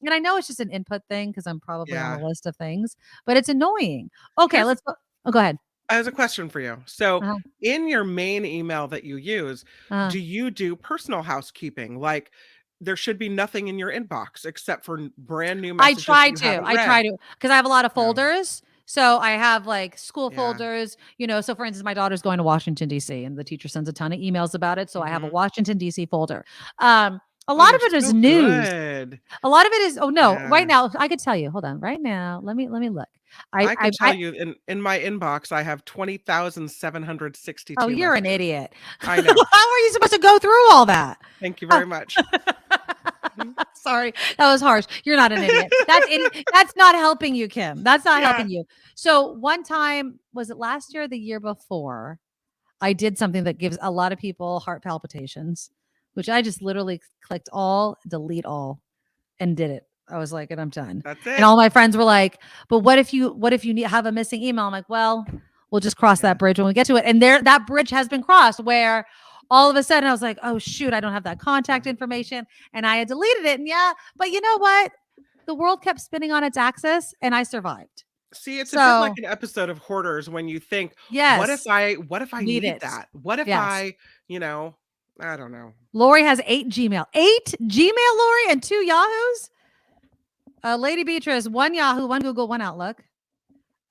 And I know it's just an input thing because I'm probably on a list of things, but it's annoying. Okay, let's go. Oh, go ahead. As a question for you. So, Uh-huh. in your main email that you use, Uh-huh. do you do personal housekeeping? Like, there should be nothing in your inbox except for brand new I messages try you to. haven't I try read. to because I have a lot of No. folders. So I have like school Yeah. folders, so for instance, my daughter's going to Washington, D.C., and the teacher sends a ton of emails about it. So I have a Mhm. Washington, D.C. folder. A Oh, lot you're of it is so news. good. A lot of it is, oh no, right Yeah. now, I could tell you, hold on, right now, let me look. I could tell you in my inbox, I have 20,762 Oh, you're an messages. idiot. I know. How are you supposed to go through all that? Thank you very much. Sorry, that was harsh. You're not an idiot. That's not helping you, Kim. That's not Yeah. helping you. So one time, was it last year or the year before? I did something that gives a lot of people heart palpitations, which I just literally clicked all, delete all, and did it. I was like, and I'm done. That's And it. all my friends were like, but what if you have a missing email? I'm like, well, we'll just cross that bridge when we get to it. And that bridge has been crossed where all of a sudden I was like, oh shoot, I don't have that contact information. And I had deleted it. And but you know what? The world kept spinning on its axis and I survived. See, it's a bit like So an episode of Hoarders when you think, what if yes, I need need it. that? What if Yes. I don't know. Lori has 8 Gmail, Lori, and 2 Yahoos. Lady Beatrice, 1 Yahoo, 1 Google, 1 Outlook.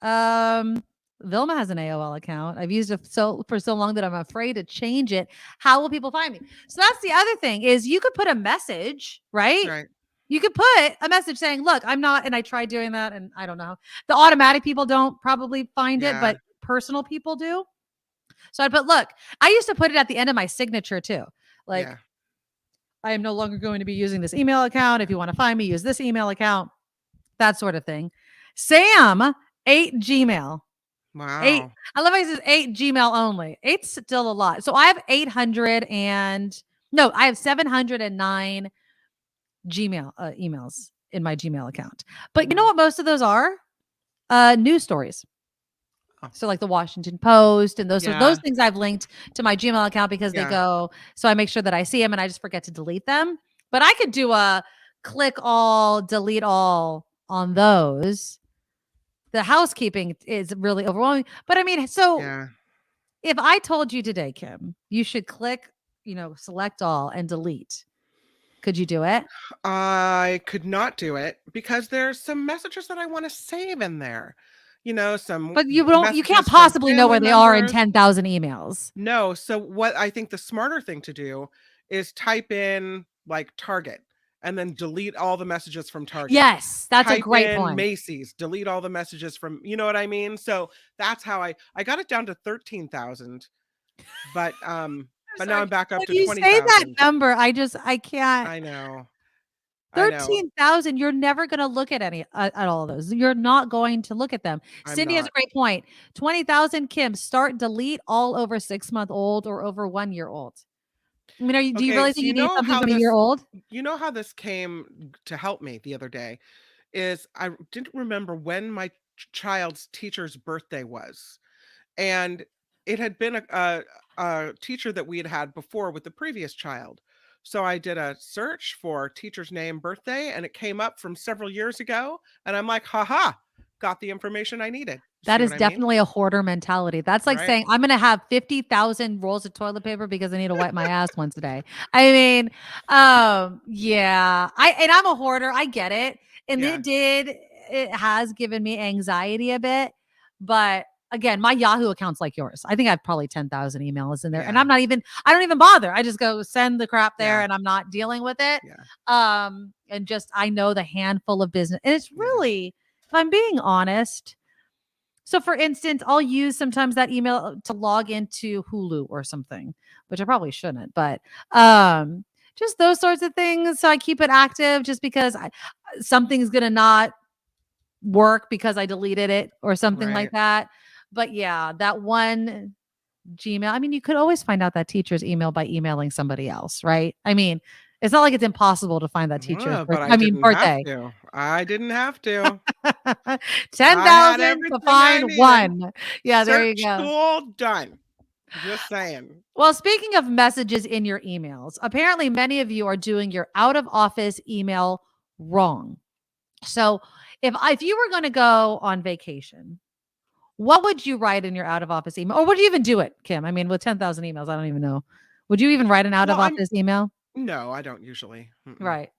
Vilma has an AOL account. I've used it for so long that I'm afraid to change it. How will people find me? So that's the other thing is you could put a message, right? Right. You could put a message saying, look, I'm not, and I tried doing that and I don't know. The automatic people don't probably find it, but personal people do. So I'd put, look, I used to put it at the end of my signature too. Like, I am no longer going to be using this email account. If you want to find me, use this email account, that sort of thing. Sam, 8 Gmail. Wow. 8. I love how he says 8 Gmail only. 8's still a lot. So I have 709 Gmail emails in my Gmail account. But you know what most of those are? News stories. So like the Washington Post and those things I've linked to my Gmail account because they go, so I make sure that I see them and I just forget to delete them. But I could do a click all, delete all on those. The housekeeping is really overwhelming. But I mean, so if I told you today, Kim, you should click, select all and delete. Could you do it? I could not do it because there's some messages that I want to save in there. But you can't possibly know where they are in 10,000 emails. No. So what I think the smarter thing to do is type in like Target and then delete all the messages from Target. Yes, that's type a great in point. Macy's, delete all the messages from, you know what I mean? So that's how I got it down to 13,000. But now I'm back up to 20,000. You say that number, I can't. I know. 13,000. You're never going to look at at all of those. You're not going to look at them. Cindy has a great point. 20,000, Kim, start delete all over 6-month-old or over 1-year-old. I mean, do you really think you need something from a year old? You know how this came to help me the other day is I didn't remember when my child's teacher's birthday was. And it had been a teacher that we had before with the previous child. So I did a search for teacher's name, birthday, and it came up from several years ago. And I'm like, haha, got the information I needed. That is definitely a hoarder mentality. That's like saying, I'm going to have 50,000 rolls of toilet paper because I need to wipe my ass once a day. I mean, yeah. I'm a hoarder. I get it. And it has given me anxiety a bit. But again, my Yahoo account's like yours. I think I have probably 10,000 emails in there. And I don't even bother. I just go send the crap there and I'm not dealing with it. And just, I know the handful of business. And it's really, if I'm being honest, so for instance, I'll use sometimes that email to log into Hulu or something, which I probably shouldn't, but just those sorts of things. So I keep it active just because something's going to not work because I deleted it or something like that. But yeah, that one Gmail, I mean, you could always find out that teacher's email by emailing somebody else, right? I mean, it's not like it's impossible to find that teacher's birthday. I didn't have to. 10,000 to find one. Yeah, there you go. Tool done. Just saying. Well, speaking of messages in your emails, apparently many of you are doing your out of office email wrong. So if you were going to go on vacation What would you write in your out of office email? Or would you even do it, Kim? I mean, with 10,000 emails, I don't even know. Would you even write an out of office email? No, I don't usually. Right.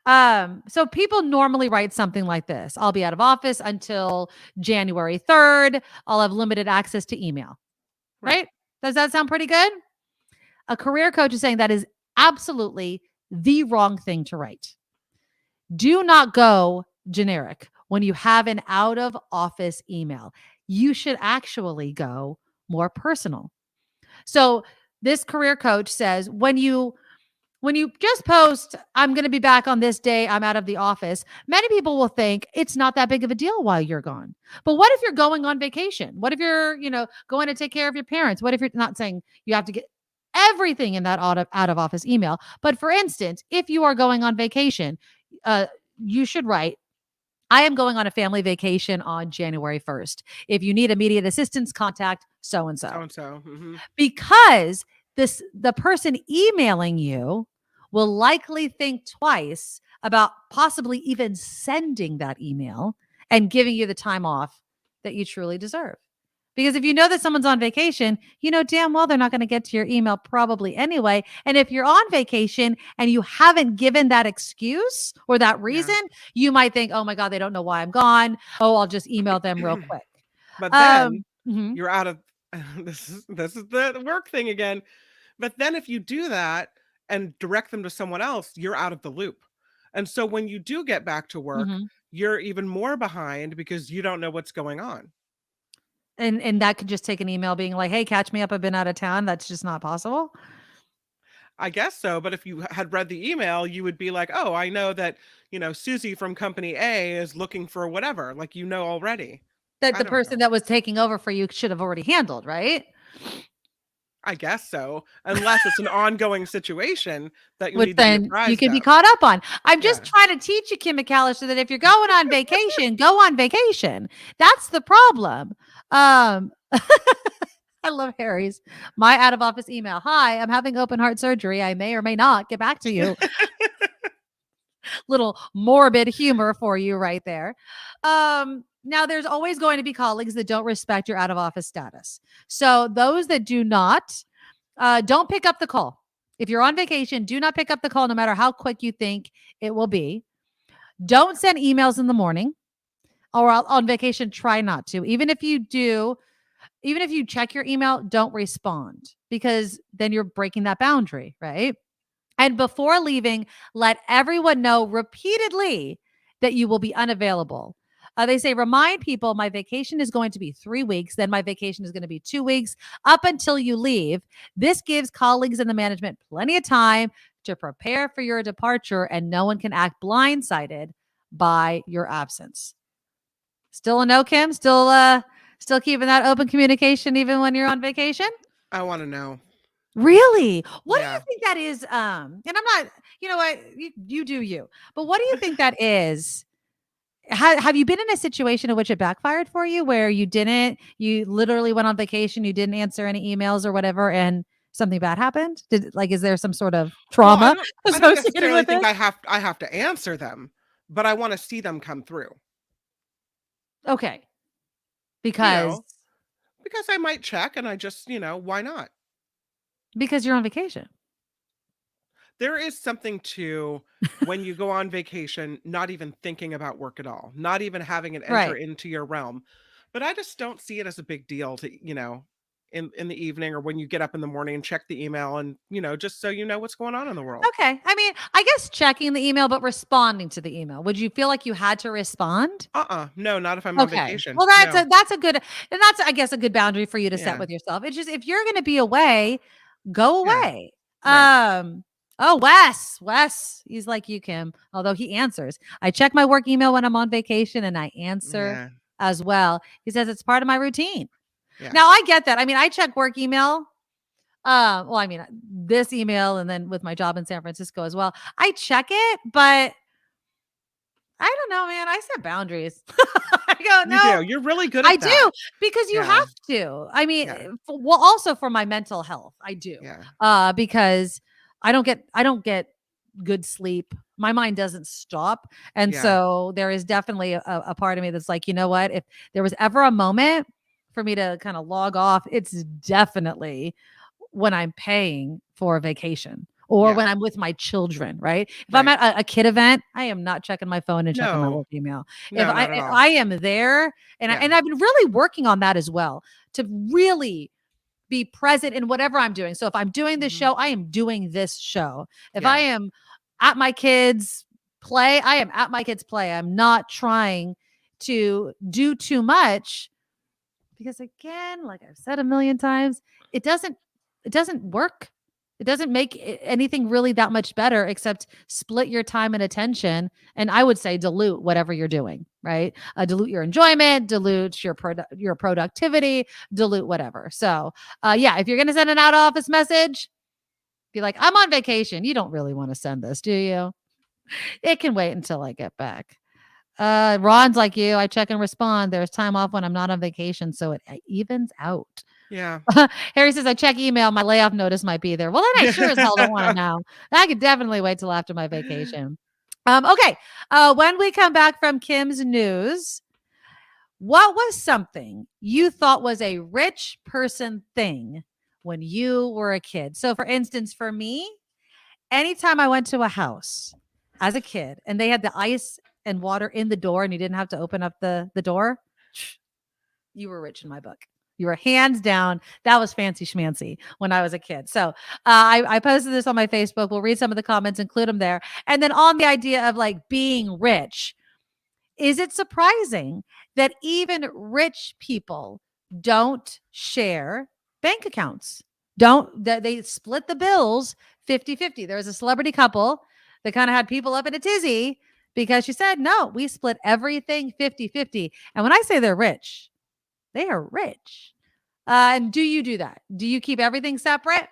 So people normally write something like this. I'll be out of office until January 3rd. I'll have limited access to email. Right? Does that sound pretty good? A career coach is saying that is absolutely the wrong thing to write. Do not go generic when you have an out of office email. You should actually go more personal. So this career coach says when you just post, I'm going to be back on this day, I'm out of the office, many people will think it's not that big of a deal while you're gone. But what if you're going on vacation? What if you're, going to take care of your parents? What if you're not saying you have to get everything in that out of office email? But for instance, if you are going on vacation, you should write, I am going on a family vacation on January 1st. If you need immediate assistance, contact so-and-so. So-and-so. Because the person emailing you will likely think twice about possibly even sending that email and giving you the time off that you truly deserve. Because if you know that someone's on vacation, you know damn well they're not going to get to your email probably anyway. And if you're on vacation and you haven't given that excuse or that reason, you might think, oh my God, they don't know why I'm gone. Oh, I'll just email them real quick. But then you're out of this is the work thing again. But then if you do that and direct them to someone else, you're out of the loop. And so when you do get back to work, you're even more behind because you don't know what's going on. And that could just take an email being like, hey, catch me up. I've been out of town. That's just not possible. I guess so. But if you had read the email, you would be like, oh, I know that, Susie from company A is looking for whatever, like, already. That the person that was taking over for you should have already handled, right? I guess so. Unless it's an ongoing situation that you Which need to be then apprised you can be of. caught up on. I'm just trying to teach you, Kim McAllister, that if you're going on vacation, go on vacation. That's the problem. I love Harry's. My out of office email. Hi, I'm having open heart surgery. I may or may not get back to you. Little morbid humor for you right there. Now, there's always going to be colleagues that don't respect your out of office status. So those that do not, don't pick up the call. If you're on vacation, do not pick up the call no matter how quick you think it will be. Don't send emails in the morning or on vacation. Try not to. Even if you check your email, don't respond because then you're breaking that boundary, right? And before leaving, let everyone know repeatedly that you will be unavailable. They say, remind people my vacation is going to be 3 weeks. Then my vacation is going to be 2 weeks up until you leave. This gives colleagues in the management plenty of time to prepare for your departure, and no one can act blindsided by your absence. Still a no, Kim? Still keeping that open communication even when you're on vacation? I want to know. Really? What do you think that is? And I'm not, you know what, you do you. But what do you think that is? Have you been in a situation in which it backfired for you where you literally went on vacation, you didn't answer any emails or whatever, and something bad happened? Is there some sort of trauma I don't necessarily think I have to answer them, but I want to see them come through. Okay. Because I might check and I just, why not? Because you're on vacation. There is something to when you go on vacation, not even thinking about work at all, not even having it enter into your realm. But I just don't see it as a big deal to, in the evening or when you get up in the morning and check the email and, just so you know what's going on in the world. Okay. I mean, I guess checking the email, but responding to the email. Would you feel like you had to respond? No, not if I'm on vacation. Well, that's a good, and that's, I guess, a good boundary for you to set with yourself. It's just, if you're going to be away, go away. Right. Oh, Wes, he's like you, Kim, although he answers. I check my work email when I'm on vacation and I answer as well. He says it's part of my routine. Yeah. Now I get that. I mean, I check work email. This email and then with my job in San Francisco as well. I check it, but I don't know, man. I set boundaries. I go, no. You do. You're really good at that. I do, because you have to. I mean, also for my mental health, I do. Yeah. Because I don't get good sleep. My mind doesn't stop. And so there is definitely a part of me that's like, you know what? If there was ever a moment for me to kind of log off, it's definitely when I'm paying for a vacation or when I'm with my children, right? If I'm at a kid event, I am not checking my phone and checking my work email. No, If not at all. I am there, and I've been really working on that as well, to really be present in whatever I'm doing. So if I'm doing this show, I am doing this show. If I am at my kids' play, I am at my kids' play. I'm not trying to do too much because, again, like I've said a million times, it doesn't work. It doesn't make anything really that much better except split your time and attention. And I would say dilute whatever you're doing, right? Dilute your enjoyment, dilute your productivity, dilute whatever. So if you're going to send an out of office message, be like, I'm on vacation. You don't really want to send this, do you? It can wait until I get back. Ron's like you. I check and respond. There's time off when I'm not on vacation, so it evens out. Yeah. Harry says, I check email. My layoff notice might be there. Well, then I sure as hell don't want to know. I could definitely wait till after my vacation. Okay. When we come back from Kim's news, what was something you thought was a rich person thing when you were a kid? So, for instance, for me, anytime I went to a house as a kid and they had the ice and water in the door and you didn't have to open up the door, you were rich in my book. You were hands down. That was fancy schmancy when I was a kid. So I posted this on my Facebook. We'll read some of the comments, include them there. And then on the idea of like being rich, is it surprising that even rich people don't share bank accounts? They split the bills 50-50. There was a celebrity couple that kind of had people up in a tizzy because she said, no, we split everything 50-50. And when I say they're rich, they are rich. And do you do that? Do you keep everything separate?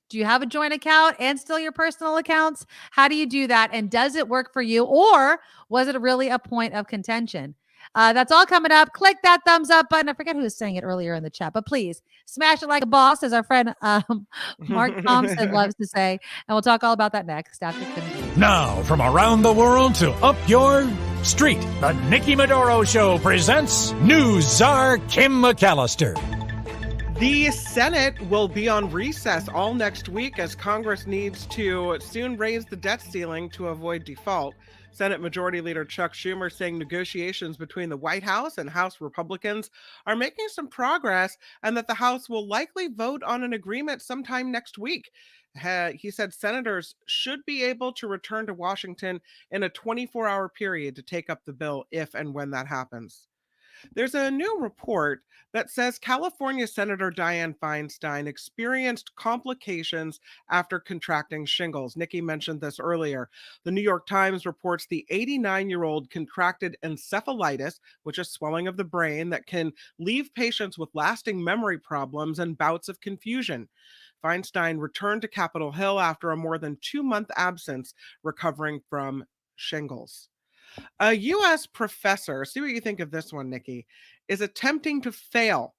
Do you have a joint account and still your personal accounts? How do you do that? And does it work for you? Or was it really a point of contention? That's all coming up. Click that thumbs up button. I forget who was saying it earlier in the chat, but please smash it like a boss, as our friend Mark Thompson loves to say. And we'll talk all about that next after Kim. Now, from around the world to up your street, the Nikki Medoro Show presents News Czar Kim McAllister. The Senate will be on recess all next week as Congress needs to soon raise the debt ceiling to avoid default. Senate Majority Leader Chuck Schumer saying negotiations between the White House and House Republicans are making some progress and that the House will likely vote on an agreement sometime next week. He said senators should be able to return to Washington in a 24-hour period to take up the bill if and when that happens. There's a new report that says California Senator Dianne Feinstein experienced complications after contracting shingles. Nikki mentioned this earlier. The New York Times reports the 89-year-old contracted encephalitis, which is swelling of the brain that can leave patients with lasting memory problems and bouts of confusion. Feinstein returned to Capitol Hill after a more than 2-month absence, recovering from shingles. A U.S. professor, see what you think of this one, Nikki, is attempting to fail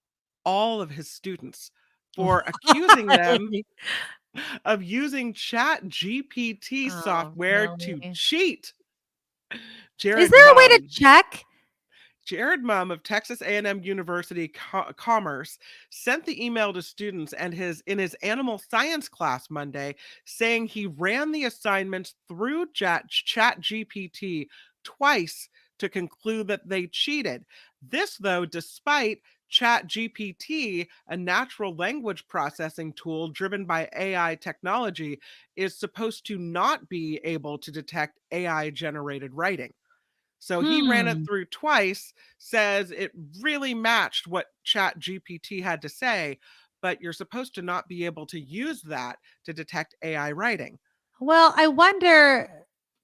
all of his students for accusing them of using ChatGPT software to cheat. Is there a way to check? Jared Mumm of Texas A&M University Commerce sent the email to students and in his animal science class Monday, saying he ran the assignments through ChatGPT twice to conclude that they cheated. This, though, despite ChatGPT, a natural language processing tool driven by AI technology, is supposed to not be able to detect AI-generated writing. So he ran it through twice, says it really matched what ChatGPT had to say, but you're supposed to not be able to use that to detect AI writing. Well, I wonder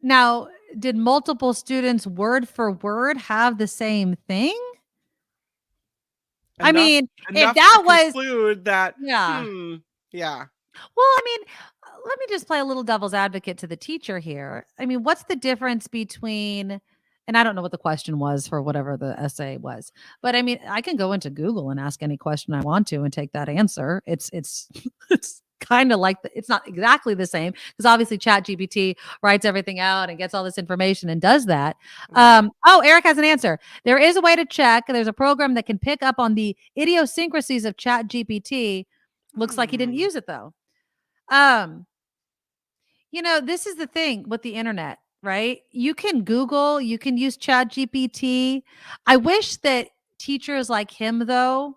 now, did multiple students word for word have the same thing? I mean, if that was conclude that, yeah. Well, I mean, let me just play a little devil's advocate to the teacher here. I mean, what's the difference between, and I don't know what the question was for whatever the essay was, but I mean, I can go into Google and ask any question I want to and take that answer. It's kind of like it's not exactly the same because obviously ChatGPT writes everything out and gets all this information and does that. Oh, Eric has an answer. There is a way to check. There's a program that can pick up on the idiosyncrasies of ChatGPT. Looks like he didn't use it though. This is the thing with the internet, right? You can Google, you can use ChatGPT. I wish that teachers like him though,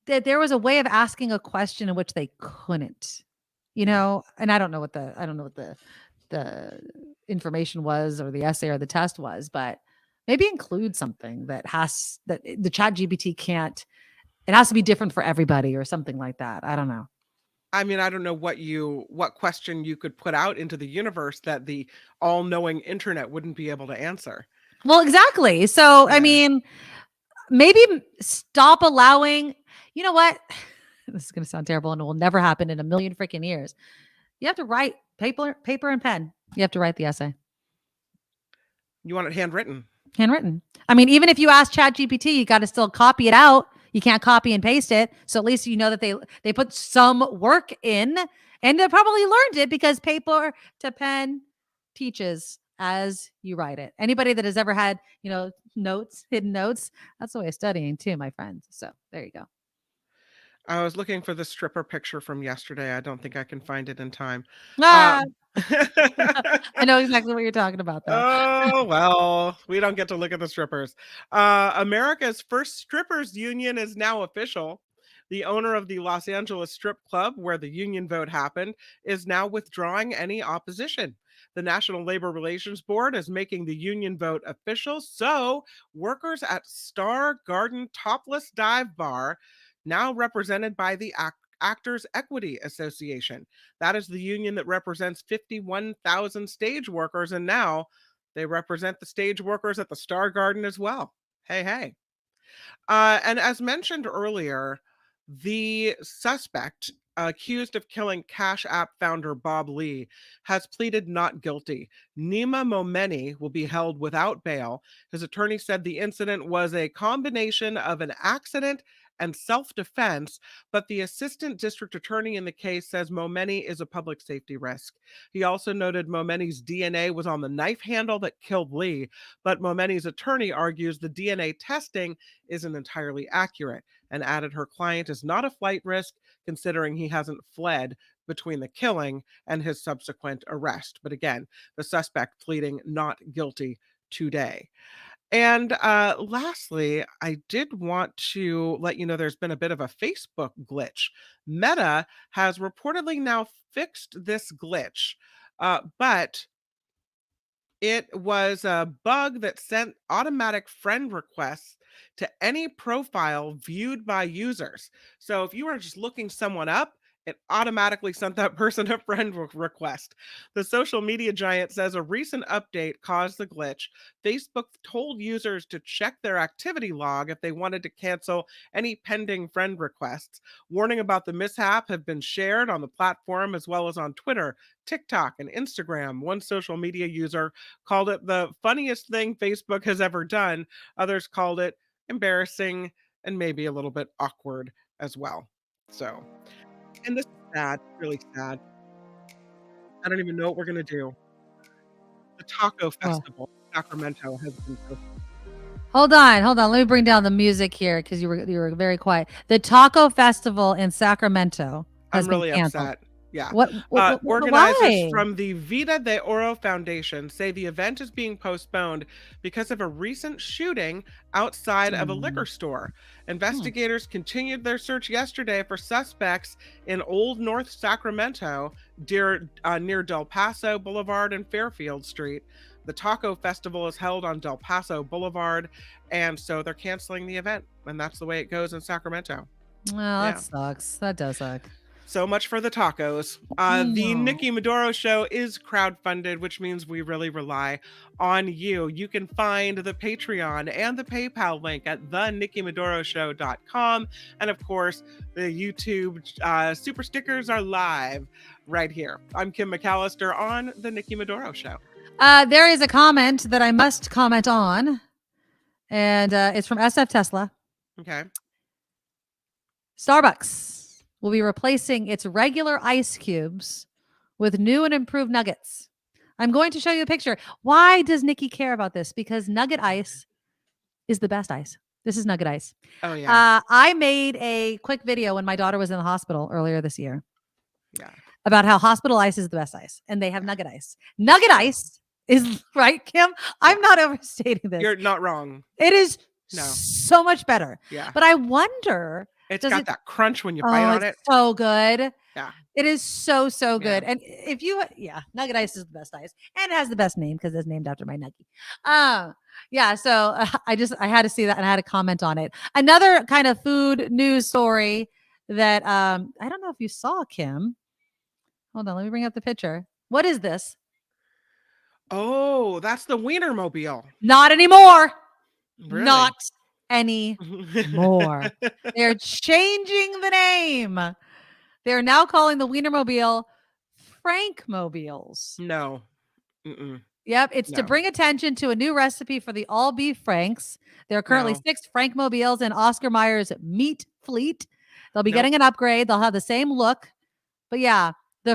that there was a way of asking a question in which they couldn't, and I don't know what the information was or the essay or the test was, but maybe include something that the ChatGPT can't. It has to be different for everybody or something like that. I don't know. I mean, I don't know what question you could put out into the universe that the all-knowing internet wouldn't be able to answer. Well, exactly. So, I mean, maybe stop allowing, you know what? This is going to sound terrible and it will never happen in a million freaking years. You have to write paper and pen. You have to write the essay. You want it handwritten? Handwritten. I mean, even if you ask ChatGPT, you got to still copy it out. You can't copy and paste it. So at least you know that they put some work in, and they probably learned it because paper to pen teaches as you write it. Anybody that has ever had, hidden notes, that's the way of studying too, my friends. So there you go. I was looking for the stripper picture from yesterday. I don't think I can find it in time. I know exactly what you're talking about, though. Oh, well, we don't get to look at the strippers. America's first strippers union is now official. The owner of the Los Angeles Strip Club, where the union vote happened, is now withdrawing any opposition. The National Labor Relations Board is making the union vote official, so workers at Star Garden Topless Dive Bar, now represented by the Actors Equity Association. That is the union that represents 51,000 stage workers, and now they represent the stage workers at the Star Garden as well. Hey. And as mentioned earlier, the suspect accused of killing Cash App founder Bob Lee has pleaded not guilty. Nima Momeni will be held without bail. His attorney said the incident was a combination of an accident and self-defense, but the assistant district attorney in the case says Momeni is a public safety risk. He also noted Momeni's DNA was on the knife handle that killed Lee, but Momeni's attorney argues the DNA testing isn't entirely accurate and added her client is not a flight risk considering he hasn't fled between the killing and his subsequent arrest. But again, the suspect pleading not guilty today. And lastly, I did want to let you know there's been a bit of a Facebook glitch. Meta has reportedly now fixed this glitch, but it was a bug that sent automatic friend requests to any profile viewed by users. So if you were just looking someone up, it automatically sent that person a friend request. The social media giant says a recent update caused the glitch. Facebook told users to check their activity log if they wanted to cancel any pending friend requests. Warning about the mishap have been shared on the platform as well as on Twitter, TikTok, and Instagram. One social media user called it the funniest thing Facebook has ever done. Others called it embarrassing and maybe a little bit awkward as well. So, and this is sad, really sad. I don't even know what we're going to do. The Taco Festival in Sacramento has been posted. Hold on. Let me bring down the music here because you were very quiet. The Taco Festival in Sacramento has I'm really been canceled. upset. Yeah. What, Organizers why? from the Vida de Oro Foundation say the event is being postponed because of a recent shooting outside of a liquor store. Investigators continued their search yesterday for suspects in Old North Sacramento near Del Paso Boulevard and Fairfield Street. The Taco Festival is held on Del Paso Boulevard, and so they're canceling the event. And that's the way it goes in Sacramento. Well, that sucks. That does suck. So much for the tacos. The Nikki Medoro Show is crowdfunded, which means we really rely on you. You can find the Patreon and the PayPal link at thenikkimedoroshow.com. And of course, the YouTube super stickers are live right here. I'm Kim McAllister on the Nikki Medoro Show. There is a comment that I must comment on, and it's from SF Tesla. Okay. Starbucks will be replacing its regular ice cubes with new and improved nuggets. I'm going to show you a picture. Why does Nikki care about this? Because nugget ice is the best ice. This is nugget ice. Oh, yeah. I made a quick video when my daughter was in the hospital earlier this year. Yeah. About how hospital ice is the best ice, and they have nugget ice. Nugget ice is right, Kim. I'm not overstating this. You're not wrong. It is No. so much better. Yeah. But I wonder, It's got that crunch when you bite oh, on it's it. so good. Yeah. It is so good. And if you, nugget ice is the best ice, and it has the best name because it's named after my nuggie. Yeah. So I had to see that and I had to comment on it. Another kind of food news story that I don't know if you saw, Kim. Hold on, let me bring up the picture. What is this? Oh, that's the Wienermobile. Not anymore. Really? Not anymore. They're changing the name. They're now calling the Wienermobile Frankmobiles. No. Mm-mm. Yep, it's to No. bring attention to a new recipe for the all beef Franks. There are currently No. 6 Frankmobiles in Oscar Mayer's meat fleet. They'll be Nope. getting an upgrade. They'll have the same look. But yeah, the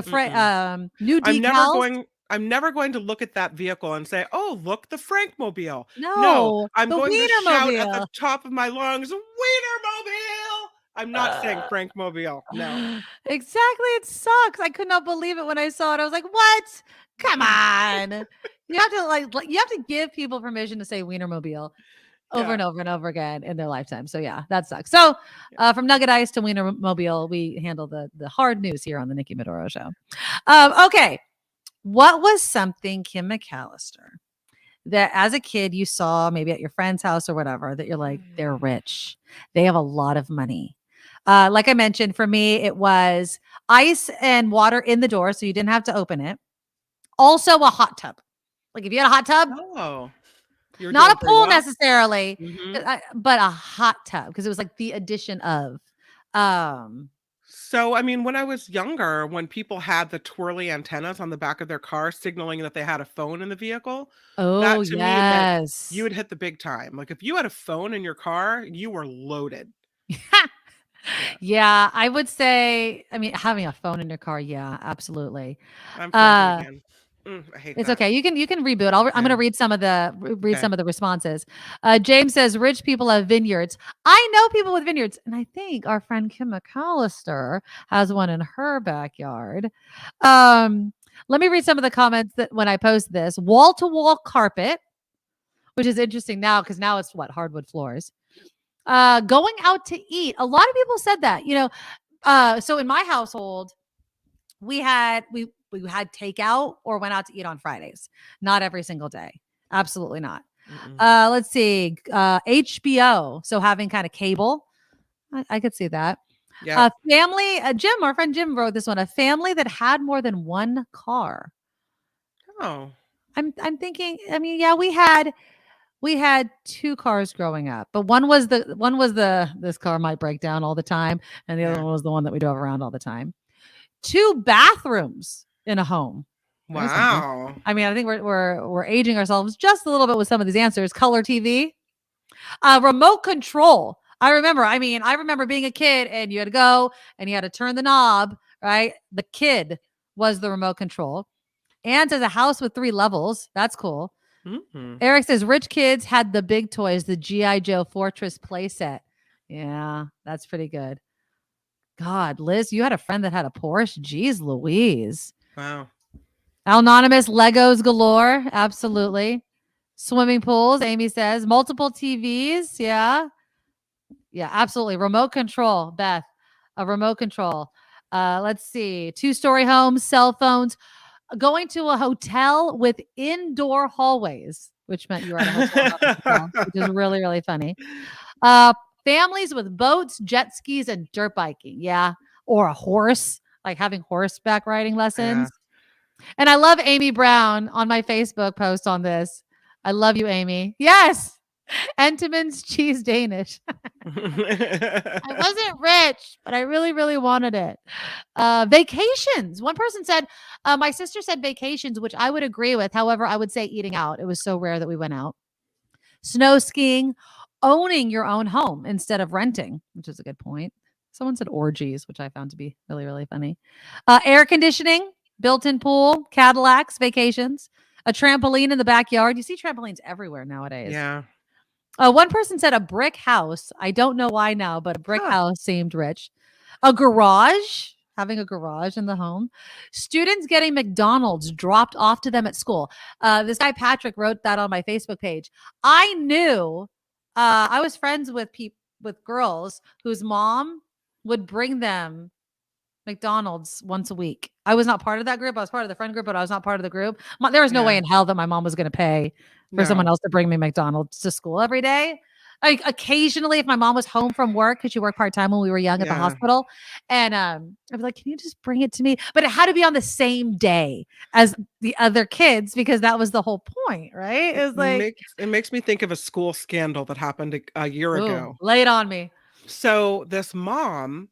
new decals. I'm never going to look at that vehicle and say, "Oh, look, the Frankmobile." No, I'm the going to shout at Wienermobile. the top of my lungs, "Wienermobile!" I'm not saying Frankmobile. No. Exactly. It sucks. I could not believe it when I saw it. I was like, what? Come on. You have to you have to give people permission to say Wienermobile over and over and over again in their lifetime. So yeah, that sucks. So from Nugget Ice to Wienermobile, we handle the hard news here on the Nikki Medoro Show. Okay. What was something, Kim McAllister, that as a kid you saw maybe at your friend's house or whatever, that you're like, they're rich. They have a lot of money. Like I mentioned, for me, it was ice and water in the door, so you didn't have to open it. Also a hot tub. Like if you had a hot tub, not a pool necessarily, but a hot tub, because it was like the addition of. So, I mean, when I was younger, when people had the twirly antennas on the back of their car signaling that they had a phone in the vehicle, that Oh, to me meant yes. you would hit the big time. Like if you had a phone in your car, you were loaded. Yeah, I would say, I mean, having a phone in your car, yeah, absolutely. I'm frozen again. I hate It's that. okay. You can reboot. I'm going to read some of the some of the responses. James says rich people have vineyards. I know people with vineyards, and I think our friend Kim McAllister has one in her backyard. Let me read some of the comments that when I post this. Wall to wall carpet, which is interesting now because now it's hardwood floors. Going out to eat. A lot of people said that. So in my household, we had takeout or went out to eat on Fridays. Not every single day. Absolutely not. Let's see. HBO. So having kind of cable. I could see that. Yeah. Family. Jim, our friend Jim wrote this one. A family that had more than one car. Oh. I'm thinking. I mean, yeah, we had 2 cars growing up, but one was this car might break down all the time, and the other one was the one that we drove around all the time. 2 bathrooms in a home. Wow. I mean, I think we're aging ourselves just a little bit with some of these answers. Color TV, remote control. I remember being a kid and you had to go and you had to turn the knob, right? The kid was the remote control. And says a house with 3 levels. That's cool. Mm-hmm. Eric says rich kids had the big toys, the G.I. Joe Fortress playset. Yeah, that's pretty good. God, Liz, you had a friend that had a Porsche. Jeez Louise. Wow. Anonymous Legos galore. Absolutely. Swimming pools, Amy says. Multiple TVs. Yeah. Yeah, absolutely. Remote control, Beth. A remote control. Let's see. 2-story homes, cell phones. Going to a hotel with indoor hallways, which meant you were at a hotel, which is really, really funny. Families with boats, jet skis, and dirt biking. Yeah. Or a horse, like having horseback riding lessons. Yeah. And I love Amy Brown on my Facebook post on this. I love you, Amy. Yes. Entenmann's cheese Danish. I wasn't rich, but I really, really wanted it. Vacations. One person said, my sister said vacations, which I would agree with. However, I would say eating out. It was so rare that we went out. Snow skiing, owning your own home instead of renting, which is a good point. Someone said orgies, which I found to be really, really funny. Air conditioning, built-in pool, Cadillacs, vacations, a trampoline in the backyard. You see trampolines everywhere nowadays. Yeah. One person said a brick house. I don't know why now, but a brick house seemed rich. A garage, having a garage in the home. Students getting McDonald's dropped off to them at school. This guy Patrick wrote that on my Facebook page. I knew I was friends with girls whose mom would bring them McDonald's once a week. I was not part of that group. I was part of the friend group, but I was not part of the group. There was no way in hell that my mom was going to pay for someone else to bring me McDonald's to school every day. Like occasionally, if my mom was home from work, because she worked part-time when we were young at the hospital, and I'd be like, can you just bring it to me? But it had to be on the same day as the other kids, because that was the whole point, right? It was like, it makes me think of a school scandal that happened a year ago. Lay it on me. So this mom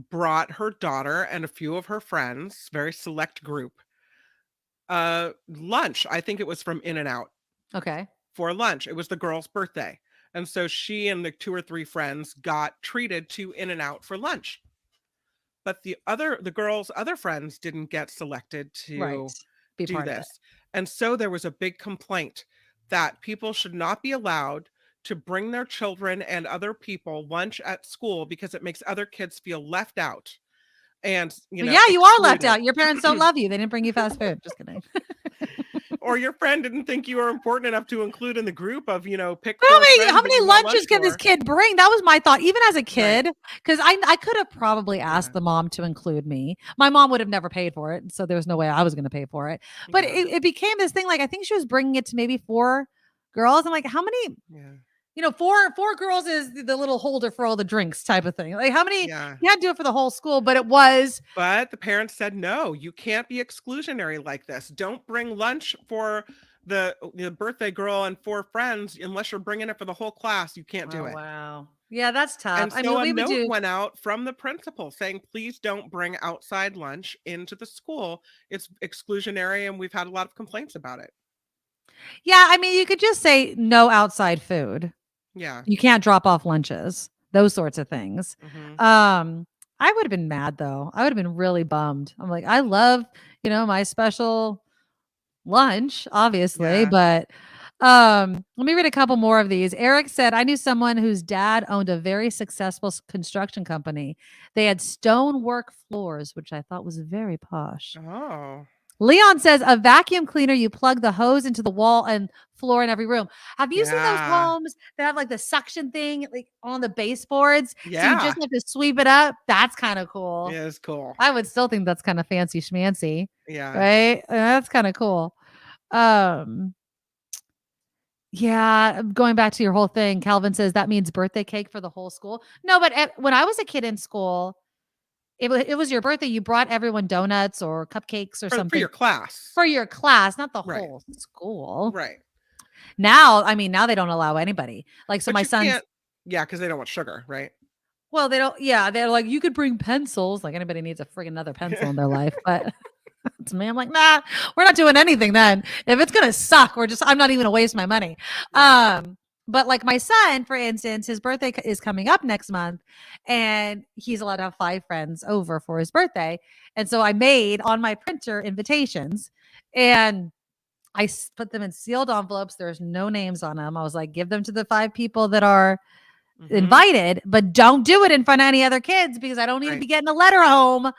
brought her daughter and a few of her friends, very select group, lunch. I think it was from In-N-Out. Okay. For lunch. It was the girl's birthday. And so she and the 2 or 3 friends got treated to In-N-Out for lunch. But the girl's other friends didn't get selected to do this. And so there was a big complaint that people should not be allowed to bring their children and other people lunch at school because it makes other kids feel left out. And you are left out. Your parents don't love you. They didn't bring you fast food. Just kidding. Or your friend didn't think you were important enough to include in the group of, pick. How many lunches can this kid bring? That was my thought, even as a kid, because I could have probably asked the mom to include me. My mom would have never paid for it, so there was no way I was going to pay for it. But it became this thing. Like, I think she was bringing it to maybe 4 girls. I'm like, how many? Yeah. 4 girls is the little holder for all the drinks type of thing. Like, how many? Yeah. You had to do it for the whole school, but it was. But the parents said, no, you can't be exclusionary like this. Don't bring lunch for the birthday girl and 4 friends unless you're bringing it for the whole class. You can't do it. Wow. Yeah, that's tough. And so a note went out from the principal saying, please don't bring outside lunch into the school. It's exclusionary, and we've had a lot of complaints about it. Yeah, I mean, you could just say no outside food. Yeah. You can't drop off lunches, those sorts of things. I would have been mad though. I would have been really bummed. I'm like, I love, my special lunch, obviously, but let me read a couple more of these. Eric said, I knew someone whose dad owned a very successful construction company. They had stonework floors, which I thought was very posh. Oh. Leon says a vacuum cleaner, you plug the hose into the wall and floor in every room. Have you seen those homes that have like the suction thing like on the baseboards? Yeah. So you just have to sweep it up. That's kind of cool. Yeah, it's cool. I would still think that's kind of fancy schmancy. Yeah. Right? That's kind of cool. Yeah, going back to your whole thing, Calvin says that means birthday cake for the whole school. No, but when I was a kid in school, it was your birthday. You brought everyone donuts or cupcakes or something. For your class. For your class, not the whole school. Right. Now they don't allow anybody. Like, so But my son's. Yeah, because they don't want sugar, right? Well, they don't. Yeah, they're like, you could bring pencils. Like, anybody needs a friggin' another pencil in their life. But to me, I'm like, nah, we're not doing anything then. If it's going to suck, I'm not even going to waste my money. But like my son, for instance, his birthday is coming up next month, and he's allowed to have 5 friends over for his birthday. And so I made on my printer invitations, and I put them in sealed envelopes. There's no names on them. I was like, give them to the 5 people that are invited, but don't do it in front of any other kids, because I don't need to be getting a letter home.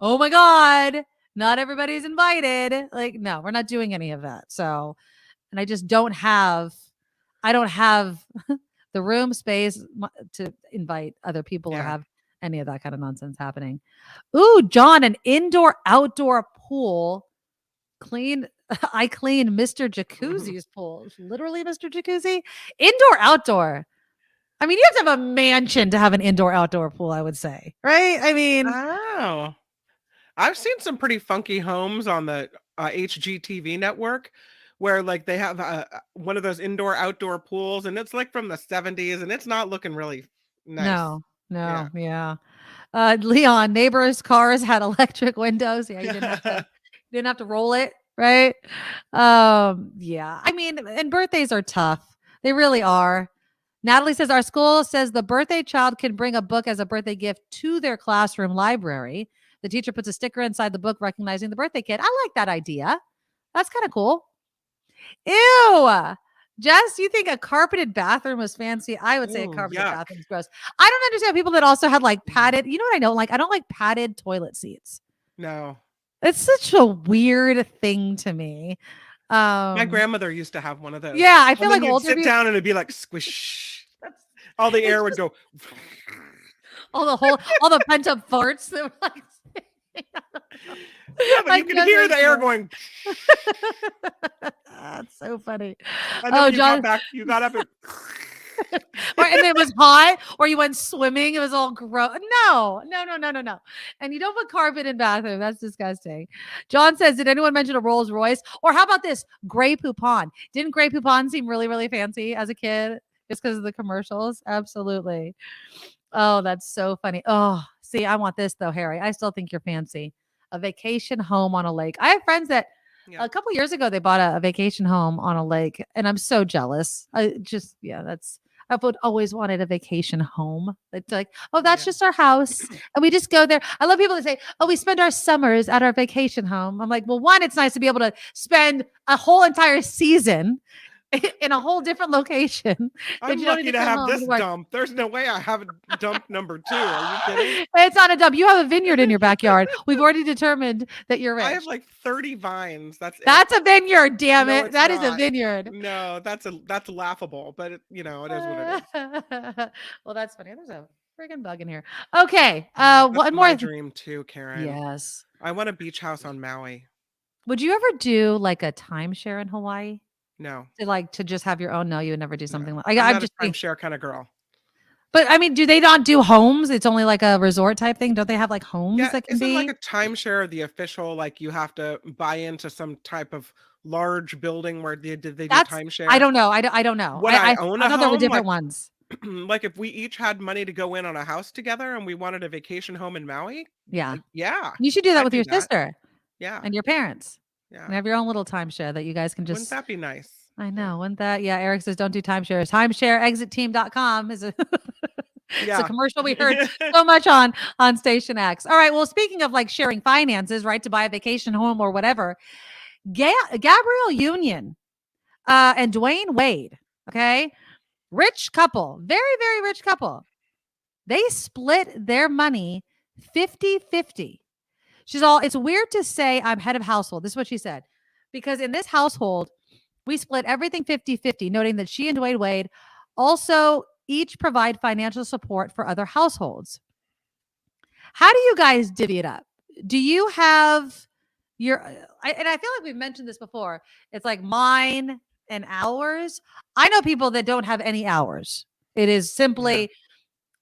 Oh my God, not everybody's invited. Like, no, we're not doing any of that. So, and I just don't have the room space to invite other people or have any of that kind of nonsense happening. Ooh, John, an indoor-outdoor pool. I cleaned Mr. Jacuzzi's pool. Literally Mr. Jacuzzi. Indoor-outdoor. I mean, you have to have a mansion to have an indoor-outdoor pool, I would say. Right? I mean. Oh. I've seen some pretty funky homes on the HGTV network, where like they have one of those indoor outdoor pools, and it's like from the 70s, and it's not looking really nice. No. Yeah. Leon, neighbors' cars had electric windows. Yeah, you didn't have to roll it, right? Yeah. I mean, and birthdays are tough. They really are. Natalie says, our school says the birthday child can bring a book as a birthday gift to their classroom library. The teacher puts a sticker inside the book recognizing the birthday kid. I like that idea. That's kind of cool. Ew. Jess, you think a carpeted bathroom was fancy? I would say a Ooh, carpeted yuck. bathroom's gross. I don't understand people that also had like padded. You know what I don't like? I don't like padded toilet seats. No. It's such a weird thing to me. My grandmother used to have one of those. Yeah, I feel And then like you'd older sit people. down and it'd be like squish. All the air would go. All the pent up farts that were like. Yeah, but you can hear the air going. That's so funny. And then Oh, when John. you got up and. And it was hot, or you went swimming. It was all gross. No. And you don't put carpet in bathroom. That's disgusting. John says, did anyone mention a Rolls Royce? Or how about this? Grey Poupon. Didn't Grey Poupon seem really, really fancy as a kid just because of the commercials? Absolutely. Oh, that's so funny. Oh, see, I want this though, Harry. I still think you're fancy. A vacation home on a lake. I have friends that a couple years ago they bought a vacation home on a lake, and I'm so jealous. I would always wanted a vacation home. It's like, oh, that's just our house, and we just go there. I love people that say, oh, we spend our summers at our vacation home. I'm like, well, one, it's nice to be able to spend a whole entire season in a whole different location. I'm lucky to have this dump. There's no way I have a dump number 2. Are you kidding? It's not a dump. You have a vineyard in your backyard. We've already determined that you're rich. I have like 30 vines. That's a vineyard. Damn No, it. it's That is a not. vineyard. No, that's laughable, but it is what it is. Well, that's funny. There's a friggin' bug in here. Okay. That's One my more. dream too, Karen. Yes. I want a beach house on Maui. Would you ever do like a timeshare in Hawaii? No. To just have your own? No, you would never do something like. I'm I'm not just a timeshare kind of girl. But I mean, do they not do homes? It's only like a resort type thing. Don't they have like homes that can isn't be like a timeshare the official, like you have to buy into some type of large building where they do timeshare? I don't know. I don't know. Would I own a I know there were home? different Like- ones. Like if we each had money to go in on a house together and we wanted a vacation home in Maui? Yeah. Yeah. You should do that I'd with your that. sister. Yeah. And your parents. Yeah. And have your own little timeshare that you guys can just. Wouldn't that be nice? I know. Wouldn't that? Yeah. Eric says don't do timeshares. Timeshareexitteam.com is a. It's a commercial we heard so much on Station X. All right. Well, speaking of like sharing finances, right, to buy a vacation home or whatever, Gabrielle Union and Dwayne Wade, okay, rich couple, very, very rich couple. They split their money 50-50. She's all, it's weird to say I'm head of household. This is what she said. Because in this household, we split everything 50-50, noting that she and Dwayne Wade also each provide financial support for other households. How do you guys divvy it up? Do you have your, and I feel like we've mentioned this before. It's like mine and ours. I know people that don't have any hours. It is simply,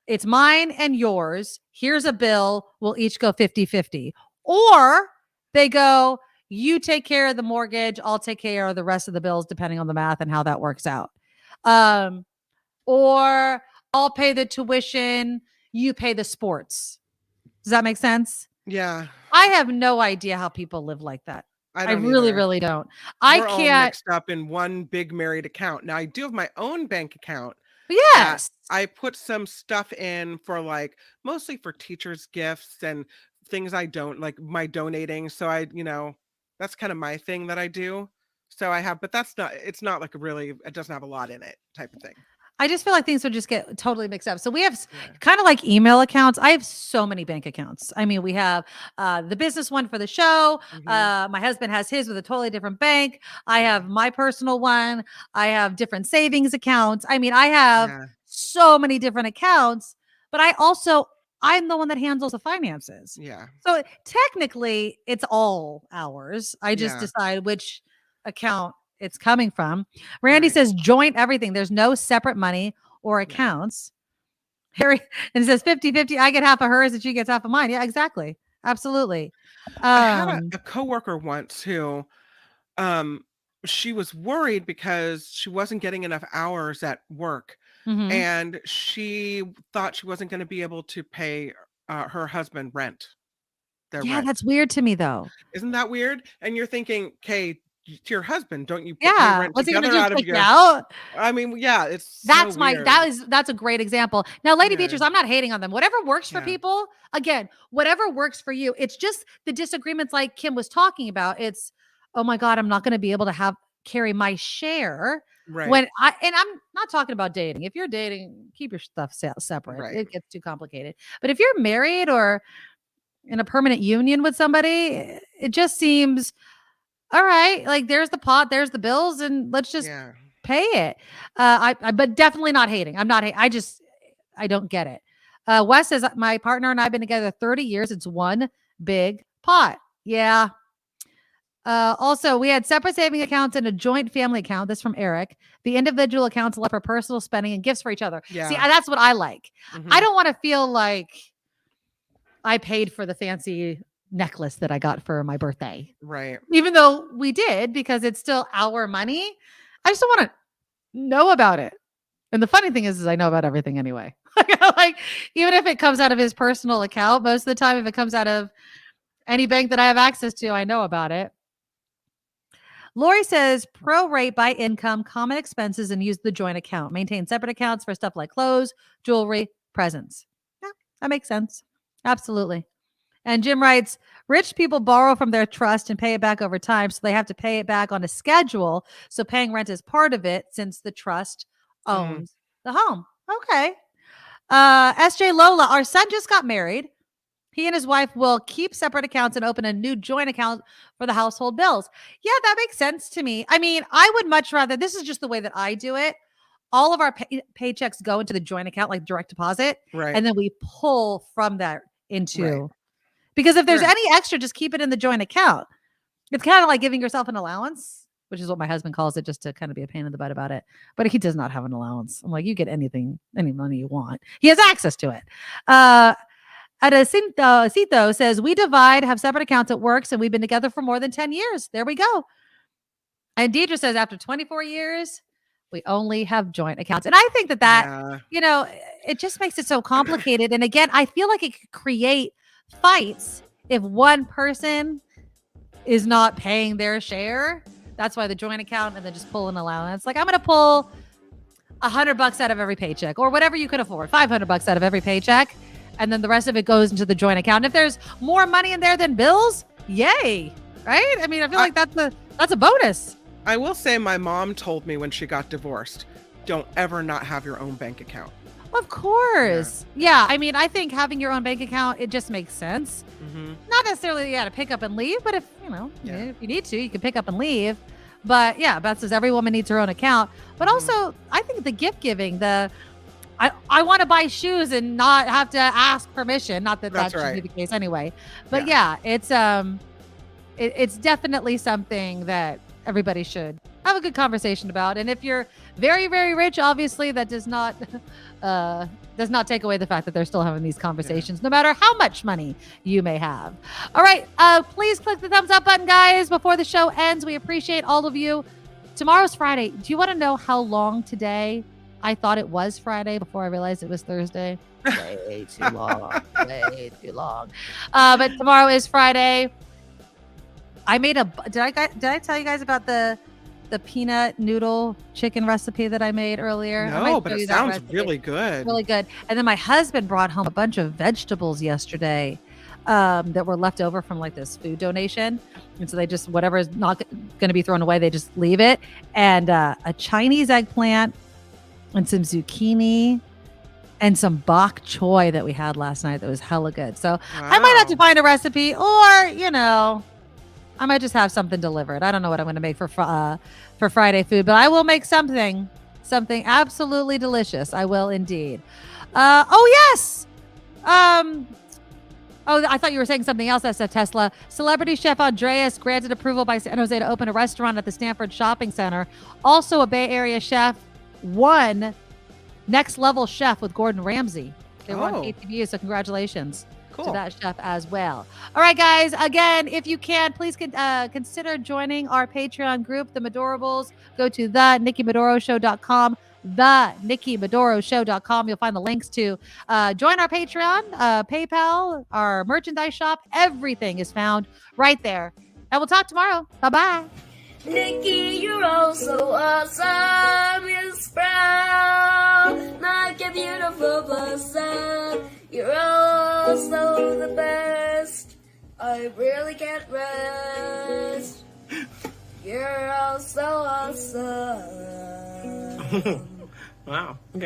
it's mine and yours. Here's a bill. We'll each go 50-50. Or they go, you take care of the mortgage. I'll take care of the rest of the bills, depending on the math and how that works out. Or I'll pay the tuition. You pay the sports. Does that make sense? Yeah. I have no idea how people live like that. I don't really, either. really don't. We're I all can't. mixed up in one big married account. Now I do have my own bank account. Yes. I put some stuff in for like mostly for teachers' gifts and things I don't like my donating. So that's kind of my thing that I do. So I have, but it's not like it doesn't have a lot in it type of thing. I just feel like things would just get totally mixed up. So we have kind of like email accounts. I have so many bank accounts. I mean, we have the business one for the show. My husband has his with a totally different bank. I have my personal one. I have different savings accounts. I mean, I have so many different accounts, but I'm the one that handles the finances. Yeah. So technically it's all ours. I just decide which account it's coming from. Randy says joint everything. There's no separate money or accounts. Harry, and it says 50-50. I get half of hers and she gets half of mine. Yeah, exactly. Absolutely. I had a coworker once who she was worried because she wasn't getting enough hours at work. And she thought she wasn't going to be able to pay her husband rent. That's weird to me though. Isn't that weird? And you're thinking, okay, to your husband? Don't you pay rent What's he gonna together do? out of Kick you your? out? I mean, yeah, it's That's so my weird. that's a great example. Now, Lady Yeah. Beatrice, I'm not hating on them. Whatever works for Yeah. people, again, whatever works for you. It's just the disagreements like Kim was talking about. It's, oh my God, I'm not going to be able to carry my share Right. and I'm not talking about dating. If you're dating, keep your stuff separate. Right. It gets too complicated. But if you're married or in a permanent union with somebody, it just seems all right. Like there's the pot, there's the bills, and let's just pay it. But definitely not hating. I'm not. I don't get it. Wes says my partner and I've been together 30 years. It's one big pot. Yeah. Also, we had separate saving accounts and a joint family account. This from Eric. The individual accounts left for personal spending and gifts for each other. Yeah. See, that's what I like. Mhm. I don't want to feel like I paid for the fancy necklace that I got for my birthday. Right. Even though we did, because it's still our money. I just don't want to know about it. And the funny thing is I know about everything anyway. Like, even if it comes out of his personal account, most of the time, if it comes out of any bank that I have access to, I know about it. Lori says, prorate by income, common expenses, and use the joint account. Maintain separate accounts for stuff like clothes, jewelry, presents. Yeah, that makes sense. Absolutely. And Jim writes, rich people borrow from their trust and pay it back over time, so they have to pay it back on a schedule. So paying rent is part of it since the trust owns the home. Okay. SJ Lola, our son just got married. He and his wife will keep separate accounts and open a new joint account for the household bills. Yeah, that makes sense to me. I mean, I would much rather, this is just the way that I do it. All of our paychecks go into the joint account, like direct deposit. Right. And then we pull from that into, because if there's any extra, just keep it in the joint account. It's kind of like giving yourself an allowance, which is what my husband calls it, just to kind of be a pain in the butt about it. But he does not have an allowance. I'm like, you get any money you want. He has access to it. Cito says, we divide, have separate accounts at works, and we've been together for more than 10 years. There we go. And Deidre says, after 24 years, we only have joint accounts. And I think that, it just makes it so complicated. And again, I feel like it could create fights if one person is not paying their share. That's why the joint account, and then just pull an allowance. Like, I'm going to pull $100 out of every paycheck, or whatever you can afford, $500 out of every paycheck. And then the rest of it goes into the joint account. And if there's more money in there than bills, yay. Right? I mean, I feel like that's a bonus. I will say my mom told me when she got divorced, don't ever not have your own bank account. Of course. Yeah. I mean, I think having your own bank account, it just makes sense. Mm-hmm. Not necessarily to pick up and leave, but if you need to, you can pick up and leave. But yeah, Beth says every woman needs her own account. But also, I think the gift giving, I want to buy shoes and not have to ask permission. Not that should be the case anyway. But yeah, it's definitely something that everybody should have a good conversation about. And if you're very, very rich, obviously that does not take away the fact that they're still having these conversations, no matter how much money you may have. All right. Please click the thumbs up button, guys, before the show ends. We appreciate all of you. Tomorrow's Friday. Do you want to know how long today I thought it was Friday before I realized it was Thursday? Way too long. Way too long. But tomorrow is Friday. I made did I tell you guys about the peanut noodle chicken recipe that I made earlier? No, but it sounds really good. Really good. And then my husband brought home a bunch of vegetables yesterday that were left over from like this food donation. And so they just, whatever is not going to be thrown away, they just leave it. And a Chinese eggplant and some zucchini and some bok choy that we had last night that was hella good. So I might have to find a recipe, or, I might just have something delivered. I don't know what I'm going to make for Friday food, but I will make something absolutely delicious. I will indeed. Yes. I thought you were saying something else. That's a Tesla. Celebrity chef Andreas granted approval by San Jose to open a restaurant at the Stanford Shopping Center. Also a Bay Area chef won Next Level Chef with Gordon Ramsay. They won ATV, so congratulations. Cool. To that chef as well. All right, guys. Again, if you can, please consider joining our Patreon group, The Medorables. Go to thenikkimedoroshow.com, thenikkimedoroshow.com. You'll find the links to join our Patreon, PayPal, our merchandise shop. Everything is found right there. And we'll talk tomorrow. Bye-bye. Nikki, you're all so awesome. Miss Brown, like a beautiful blossom. You're all so the best. I really can't rest. You're all so awesome. Wow. Okay.